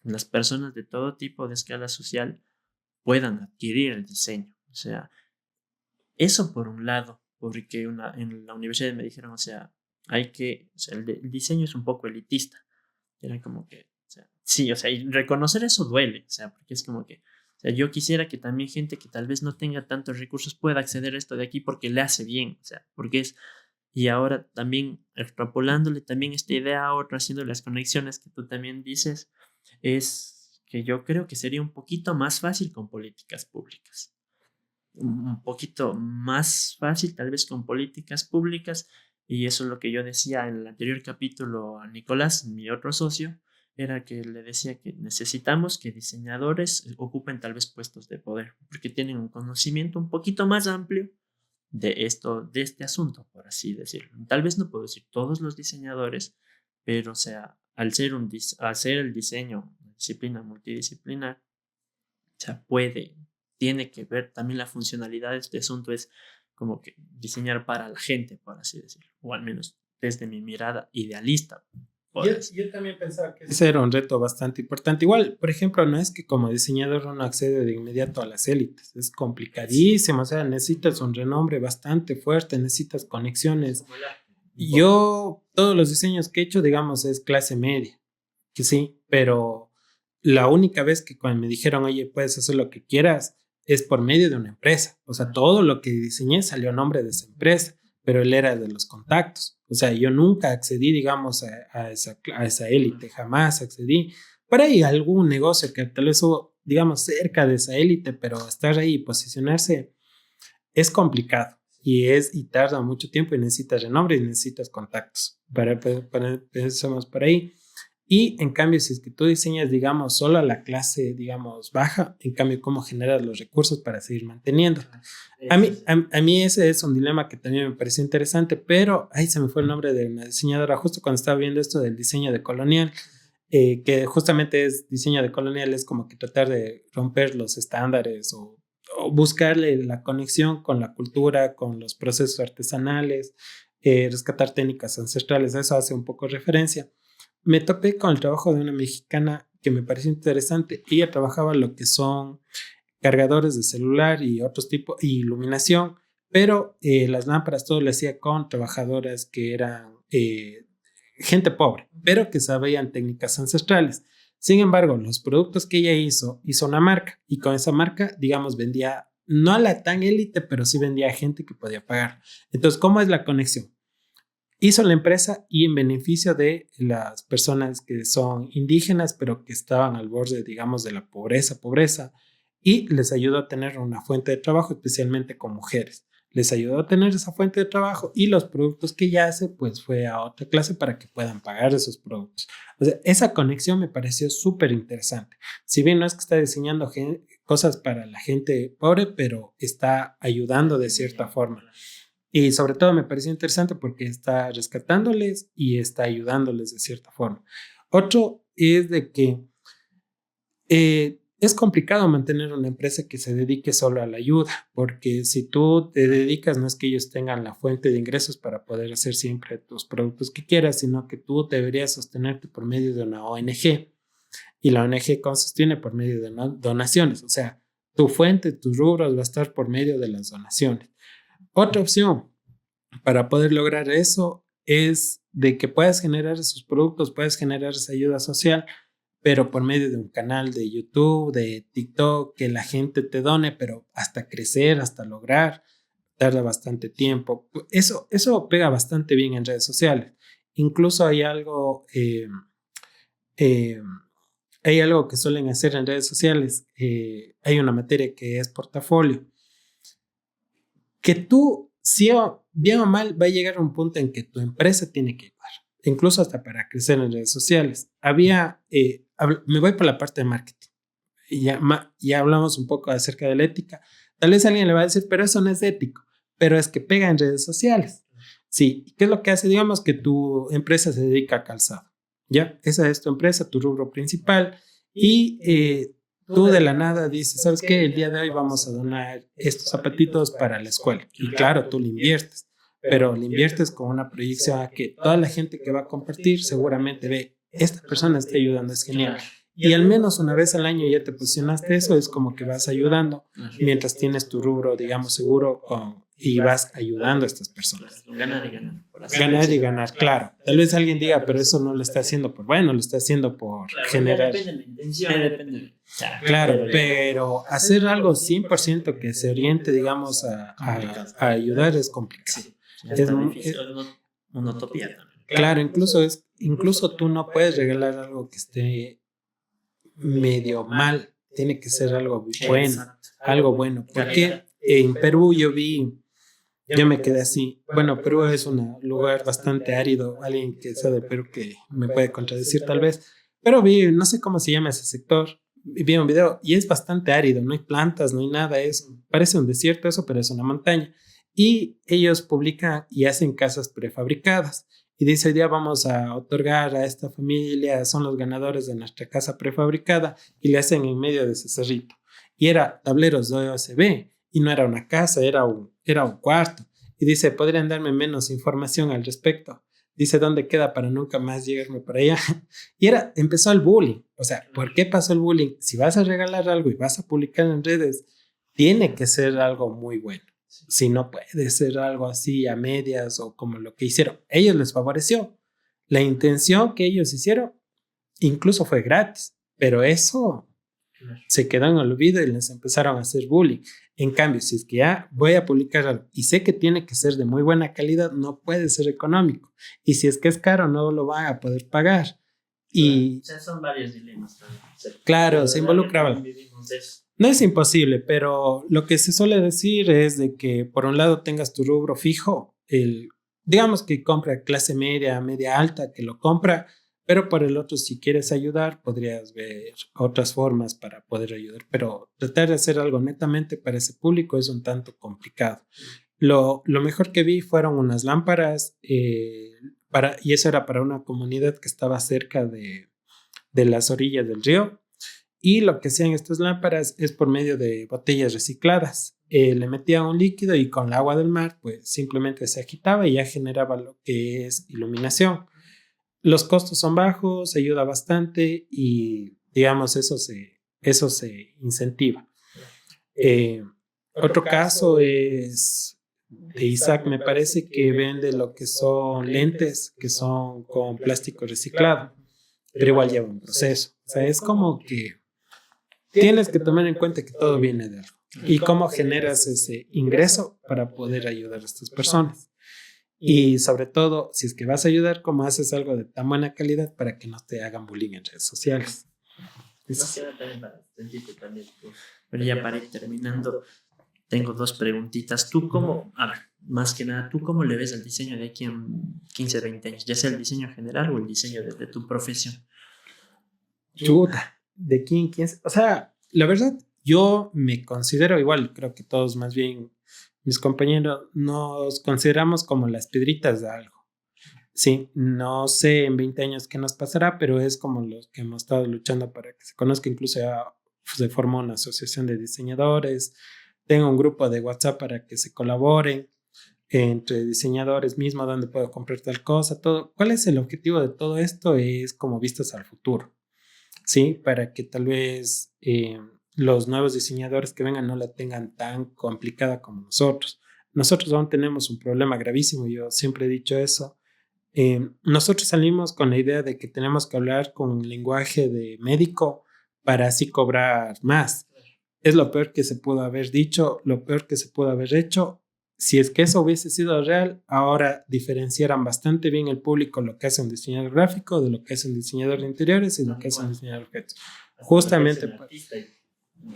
las personas de todo tipo de escala social puedan adquirir el diseño, o sea, eso por un lado, porque en la universidad me dijeron, o sea, o sea, el diseño es un poco elitista. Era como que, o sea, sí, o sea, y reconocer eso duele, o sea, porque es como que, o sea, yo quisiera que también gente que tal vez no tenga tantos recursos pueda acceder a esto de aquí porque le hace bien, o sea, porque es, y ahora también extrapolándole también esta idea a otra, haciendo las conexiones que tú también dices, es que yo creo que sería un poquito más fácil con políticas públicas un poquito más fácil, tal vez con políticas públicas, y eso es lo que yo decía en el anterior capítulo a Nicolás, mi otro socio, era que le decía que necesitamos que diseñadores ocupen tal vez puestos de poder, porque tienen un conocimiento un poquito más amplio de esto, de este asunto, por así decirlo. Tal vez no puedo decir todos los diseñadores, pero o sea, al ser el diseño una disciplina multidisciplinar, o sea, tiene que ver también la funcionalidad de este asunto, es como que diseñar para la gente, por así decirlo, o al menos desde mi mirada idealista. Yo también pensaba que ese era un reto bastante importante. Igual, por ejemplo, no es que como diseñador uno accede de inmediato a las élites, es complicadísimo, o sea, necesitas un renombre bastante fuerte, necesitas conexiones. Yo, todos los diseños que he hecho, digamos, es clase media, que sí, pero la única vez que cuando me dijeron, oye, puedes hacer lo que quieras, es por medio de una empresa. O sea, todo lo que diseñé salió a nombre de esa empresa, pero él era de los contactos. O sea, yo nunca accedí, digamos, a esa élite, jamás accedí. Por ahí algún negocio que tal vez hubo, digamos, cerca de esa élite, pero estar ahí y posicionarse es complicado y tarda mucho tiempo y necesitas renombre y necesitas contactos. Pensamos por ahí. Y en cambio, si es que tú diseñas, digamos, solo a la clase, digamos, baja, en cambio, ¿cómo generas los recursos para seguir manteniendo? A mí ese es un dilema que también me pareció interesante, pero ahí se me fue el nombre de una diseñadora justo cuando estaba viendo esto del diseño de colonial, que justamente es diseño de colonial, es como que tratar de romper los estándares o buscarle la conexión con la cultura, con los procesos artesanales, rescatar técnicas ancestrales, a eso hace un poco referencia. Me topé con el trabajo de una mexicana que me pareció interesante. Ella trabajaba lo que son cargadores de celular y otros tipos, y iluminación, pero las lámparas todo lo hacía con trabajadoras que eran gente pobre, pero que sabían técnicas ancestrales. Sin embargo, los productos que ella hizo una marca y con esa marca, digamos, vendía no a la tan élite, pero sí vendía a gente que podía pagar. Entonces, ¿cómo es la conexión? Hizo la empresa y en beneficio de las personas que son indígenas, pero que estaban al borde, digamos, de la pobreza, y les ayudó a tener una fuente de trabajo, especialmente con mujeres. Les ayudó a tener esa fuente de trabajo y los productos que ella hace, pues fue a otra clase para que puedan pagar esos productos. O sea, esa conexión me pareció súper interesante. Si bien no es que está diseñando cosas para la gente pobre, pero está ayudando de cierta forma. Y sobre todo me pareció interesante porque está rescatándoles y está ayudándoles de cierta forma. Otro es de que es complicado mantener una empresa que se dedique solo a la ayuda, porque si tú te dedicas, no es que ellos tengan la fuente de ingresos para poder hacer siempre tus productos que quieras, sino que tú deberías sostenerte por medio de una ONG. Y la ONG ¿cómo se sostiene? Por medio de donaciones. O sea, tu fuente, tus rubros va a estar por medio de las donaciones. Otra opción para poder lograr eso es de que puedas generar esos productos, puedes generar esa ayuda social, pero por medio de un canal de YouTube, de TikTok, que la gente te done, pero hasta crecer, hasta lograr, tarda bastante tiempo. Eso pega bastante bien en redes sociales. Incluso eh, hay algo que suelen hacer en redes sociales. Hay una materia que es portafolio, que tú, sí o bien o mal, va a llegar a un punto en que tu empresa tiene que ayudar, incluso hasta para crecer en redes sociales. Me voy por la parte de marketing. Y ya hablamos un poco acerca de la ética. Tal vez alguien le va a decir, pero eso no es ético, pero es que pega en redes sociales. Sí, ¿qué es lo que hace? Digamos que tu empresa se dedica a calzado, ¿ya? Esa es tu empresa, tu rubro principal, y tú de la nada dices, ¿sabes qué? El día de hoy vamos a donar estos zapatitos para la escuela. Y claro, tú le inviertes, pero le inviertes con una proyección a que toda la gente que va a compartir seguramente ve, esta persona está ayudando, es genial. Y al menos una vez al año ya te posicionaste eso, es como que vas ayudando mientras tienes tu rubro, digamos, seguro y vas ayudando a estas personas. Ganar y ganar. Ganar y ganar, claro. Tal vez alguien diga, pero eso no lo está haciendo por bueno, lo está haciendo por generar. Depende de la intención, depende. Claro, pero hacer algo 100% que se oriente, digamos, a ayudar es complicado. Sí, es difícil, una utopía también. Claro, incluso tú no puedes regalar algo que esté medio mal, tiene que ser algo bueno, Exacto. algo bueno. Porque en Perú yo me quedé así. Bueno, Perú es un lugar bastante árido. Alguien que sea de Perú que me puede contradecir tal vez. Pero no sé cómo se llama ese sector. Vi un video y es bastante árido. No hay plantas, no hay nada. Parece un desierto eso, pero es una montaña. Y ellos publican y hacen casas prefabricadas. Y dice, hoy día vamos a otorgar a esta familia, son los ganadores de nuestra casa prefabricada, y le hacen en medio de ese cerrito. Y era tableros de OSB, y no era una casa, era un cuarto. Y dice, ¿podrían darme menos información al respecto? Dice, ¿dónde queda para nunca más llegarme para allá? Y empezó el bullying. O sea, ¿por qué pasó el bullying? Si vas a regalar algo y vas a publicar en redes, tiene que ser algo muy bueno. Si no puede ser algo así a medias o como lo que hicieron. Ellos les favoreció. La intención que ellos hicieron incluso fue gratis, pero eso se quedó en el olvido y les empezaron a hacer bullying. En cambio, si es que ya voy a publicar algo y sé que tiene que ser de muy buena calidad, no puede ser económico. Y si es que es caro, no lo van a poder pagar. Y o sea, son varios dilemas también. Claro, se involucraban. No es imposible, pero lo que se suele decir es de que por un lado tengas tu rubro fijo, digamos que compra clase media, media alta, que lo compra, pero por el otro, si quieres ayudar, podrías ver otras formas para poder ayudar, pero tratar de hacer algo netamente para ese público es un tanto complicado. Lo mejor que vi fueron unas lámparas, y eso era para una comunidad que estaba cerca de las orillas del río. Y lo que hacían estas lámparas es por medio de botellas recicladas. Le metían un líquido y con el agua del mar, pues simplemente se agitaba y ya generaba lo que es iluminación. Los costos son bajos, ayuda bastante y, digamos, eso se incentiva. Otro caso es de Isaac, me parece que vende lo que son lentes que son con plástico reciclado, pero igual lleva un proceso. O sea, es como que tienes que tomar en cuenta que todo viene de algo. ¿Y cómo generas ese ingreso para poder ayudar a estas personas? Y sobre todo, si es que vas a ayudar, ¿cómo haces algo de tan buena calidad para que no te hagan bullying en redes sociales? Pero ya para ir terminando, tengo dos preguntitas. ¿Tú cómo, más que nada, tú cómo le ves al diseño de aquí en 15, 20 años? Ya sea el diseño general o el diseño de tu profesión. Chuta. ¿De quién? O sea, la verdad, yo me considero igual, creo que todos más bien, mis compañeros, nos consideramos como las piedritas de algo. Sí, no sé en 20 años qué nos pasará, pero es como los que hemos estado luchando para que se conozca. Incluso ya se formó una asociación de diseñadores, tengo un grupo de WhatsApp para que se colaboren entre diseñadores mismos, donde puedo comprar tal cosa, todo. ¿Cuál es el objetivo de todo esto? Es como vistas al futuro. Sí, para que tal vez los nuevos diseñadores que vengan no la tengan tan complicada como nosotros. Nosotros aún tenemos un problema gravísimo, yo siempre he dicho eso. Nosotros salimos con la idea de que tenemos que hablar con lenguaje de médico para así cobrar más. Es lo peor que se pudo haber dicho, lo peor que se pudo haber hecho. Si es que eso hubiese sido real, ahora diferenciaran bastante bien el público lo que hace un diseñador gráfico de lo que hace un diseñador de interiores y lo que hace un diseñador de objetos. Justamente.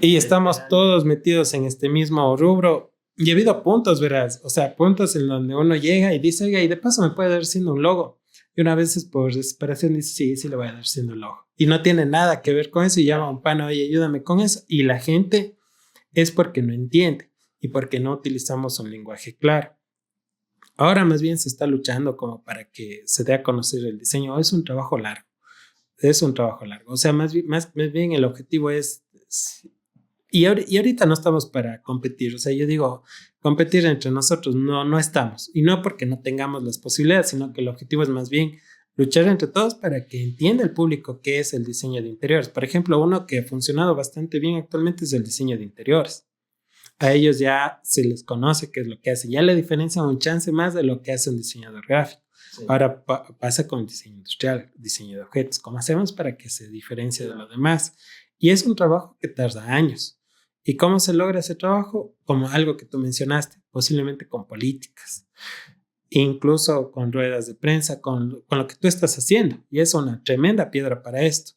Y estamos todos metidos en este mismo rubro. Y ha habido puntos, verás. O sea, puntos en donde uno llega y dice, oiga, y de paso me puede dar siendo un logo. Y una vez por desesperación dice, sí, sí le voy a dar siendo un logo. Y no tiene nada que ver con eso y llama a un pana, oye, ayúdame con eso. Y la gente es porque no entiende y porque no utilizamos un lenguaje claro. Ahora más bien se está luchando como para que se dé a conocer el diseño. Es un trabajo largo. Es un trabajo largo. O sea, más bien el objetivo es... Y ahorita no estamos para competir. O sea, yo digo, competir entre nosotros no estamos. Y no porque no tengamos las posibilidades, sino que el objetivo es más bien luchar entre todos para que entienda el público qué es el diseño de interiores. Por ejemplo, uno que ha funcionado bastante bien actualmente es el diseño de interiores. A ellos ya se les conoce qué es lo que hacen. Ya le diferencian un chance más de lo que hace un diseñador gráfico. Sí. Ahora pasa con el diseño industrial, diseño de objetos. ¿Cómo hacemos para que se diferencie de lo demás? Y es un trabajo que tarda años. ¿Y cómo se logra ese trabajo? Como algo que tú mencionaste, posiblemente con políticas, incluso con ruedas de prensa, con lo que tú estás haciendo. Y es una tremenda piedra para esto.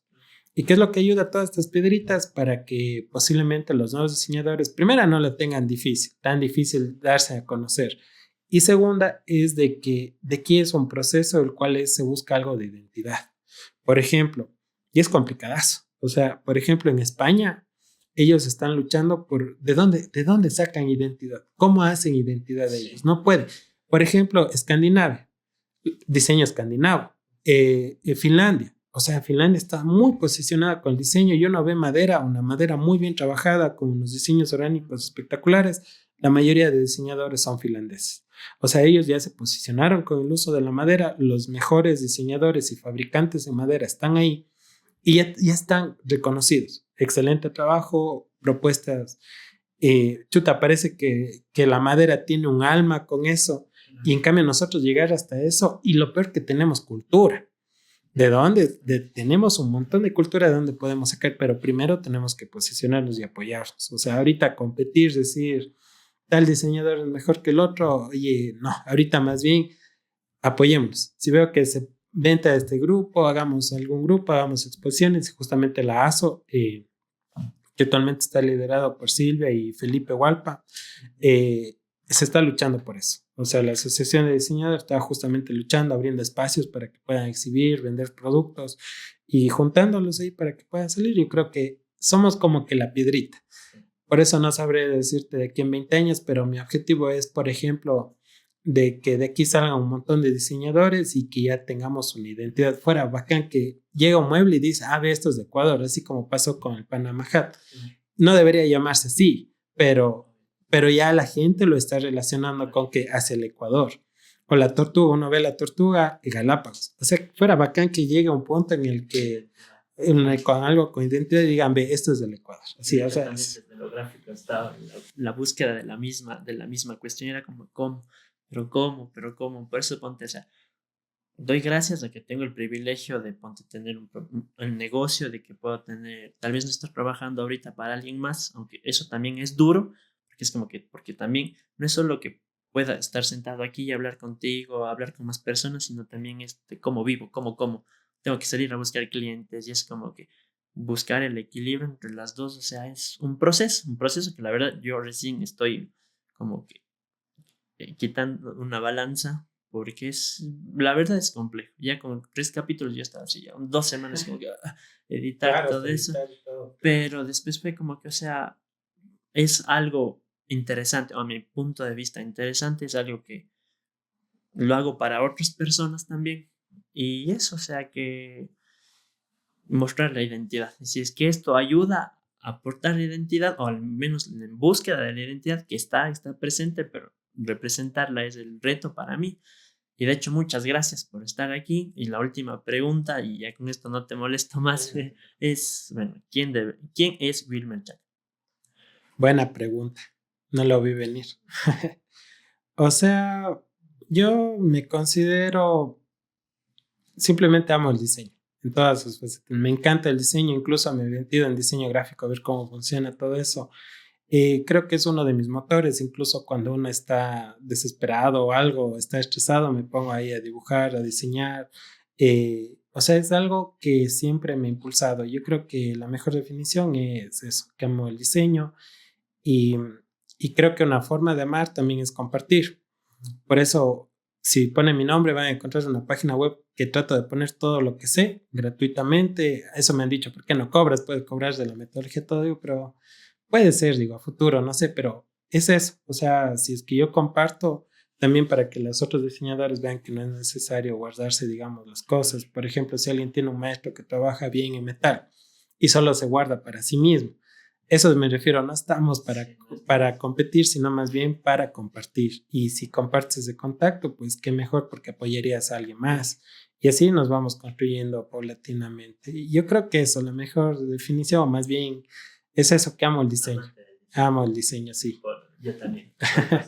¿Y qué es lo que ayuda a todas estas piedritas para que posiblemente los nuevos diseñadores, primera, no lo tengan tan difícil darse a conocer? Y segunda, es de que es un proceso el cual se busca algo de identidad. Por ejemplo, y es complicadazo. O sea, por ejemplo, en España, ellos están luchando por de dónde sacan identidad, cómo hacen identidad de ellos. No pueden. Por ejemplo, Escandinavia, diseño escandinavo, Finlandia. O sea, Finlandia está muy posicionada con el diseño. Yo no veo una madera muy bien trabajada, con unos diseños orgánicos espectaculares. La mayoría de diseñadores son finlandeses. O sea, ellos ya se posicionaron con el uso de la madera. Los mejores diseñadores y fabricantes de madera están ahí y ya están reconocidos. Excelente trabajo, propuestas. Parece que la madera tiene un alma con eso. Y en cambio nosotros llegar hasta eso, y lo peor que tenemos cultura. ¿De dónde? Tenemos un montón de cultura de donde podemos sacar, pero primero tenemos que posicionarnos y apoyarnos. O sea, ahorita competir, decir, tal diseñador es mejor que el otro, oye, no, ahorita más bien apoyémonos. Si veo que se venta este grupo, hagamos algún grupo, hagamos exposiciones, justamente la ASO, que actualmente está liderado por Silvia y Felipe Hualpa, se está luchando por eso. O sea, la Asociación de Diseñadores está justamente luchando, abriendo espacios para que puedan exhibir, vender productos y juntándolos ahí para que puedan salir. Yo creo que somos como que la piedrita. Por eso no sabré decirte de aquí en 20 años, pero mi objetivo es, por ejemplo, de que de aquí salgan un montón de diseñadores y que ya tengamos una identidad. Fuera bacán que llega un mueble y dice, ve, esto es de Ecuador, así como pasó con el Panama Hat. No debería llamarse así, pero ya la gente lo está relacionando con que hacia el Ecuador. O la tortuga, uno ve la tortuga y Galápagos. O sea, fuera bacán que llegue a un punto en el que con algo con identidad digan, ve, esto es del Ecuador. Sí, o sea, desde lo gráfico estaba la búsqueda de la misma cuestión. Era como, ¿cómo? Pero cómo, por eso ponte, o sea, doy gracias a que tengo el privilegio de tener un negocio, de que puedo tener, tal vez no estar trabajando ahorita para alguien más, aunque eso también es duro, porque es como que, porque también no es solo que pueda estar sentado aquí y hablar contigo, hablar con más personas, sino también es de cómo vivo, cómo tengo que salir a buscar clientes y es como que buscar el equilibrio entre las dos, o sea, es un proceso que la verdad yo recién estoy como que quitando una balanza, porque la verdad es complejo. Ya con 3 capítulos ya estaba así, ya 2 semanas como que editar todo eso. Pero después fue como que, o sea, es algo interesante, o a mi punto de vista interesante, es algo que lo hago para otras personas también. Y eso, o sea, que mostrar la identidad. Si es que esto ayuda a aportar identidad, o al menos en búsqueda de la identidad que está presente, pero representarla es el reto para mí. Y de hecho, muchas gracias por estar aquí. Y la última pregunta, y ya con esto no te molesto más, es, bueno, ¿quién es Wilmer Chacón? Buena pregunta. No lo vi venir. O sea, yo me considero simplemente amo el diseño en todas sus facetas. Me encanta el diseño, incluso me he metido en diseño gráfico a ver cómo funciona todo eso. Creo que es uno de mis motores, incluso cuando uno está desesperado o algo, está estresado, me pongo ahí a dibujar, a diseñar. O sea, es algo que siempre me ha impulsado. Yo creo que la mejor definición es eso, que amo el diseño y, y creo que una forma de amar también es compartir. Por eso, si ponen mi nombre, van a encontrar una página web que trato de poner todo lo que sé gratuitamente. Eso me han dicho, ¿por qué no cobras? Puedes cobrar de la metodología, todo, digo, pero puede ser, digo, a futuro, no sé, pero es eso. O sea, si es que yo comparto también para que los otros diseñadores vean que no es necesario guardarse, digamos, las cosas. Por ejemplo, si alguien tiene un maestro que trabaja bien en metal y solo se guarda para sí mismo, eso me refiero, no estamos para competir, sino más bien para compartir. Y si compartes ese contacto, pues qué mejor porque apoyarías a alguien más. Y así nos vamos construyendo paulatinamente. Y yo creo que eso, la mejor definición, más bien, es eso, que amo el diseño. Amo el diseño, sí. Yo también.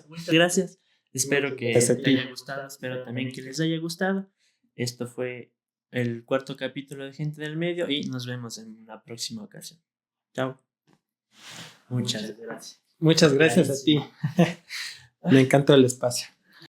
Muchas gracias. Espero que Gracias a te ti. haya gustado. Espero también que les haya gustado. Esto fue el 4º capítulo de Gente del Medio y nos vemos en una próxima ocasión. Chao. Muchas gracias. Muchas gracias a ti. Me encantó el espacio.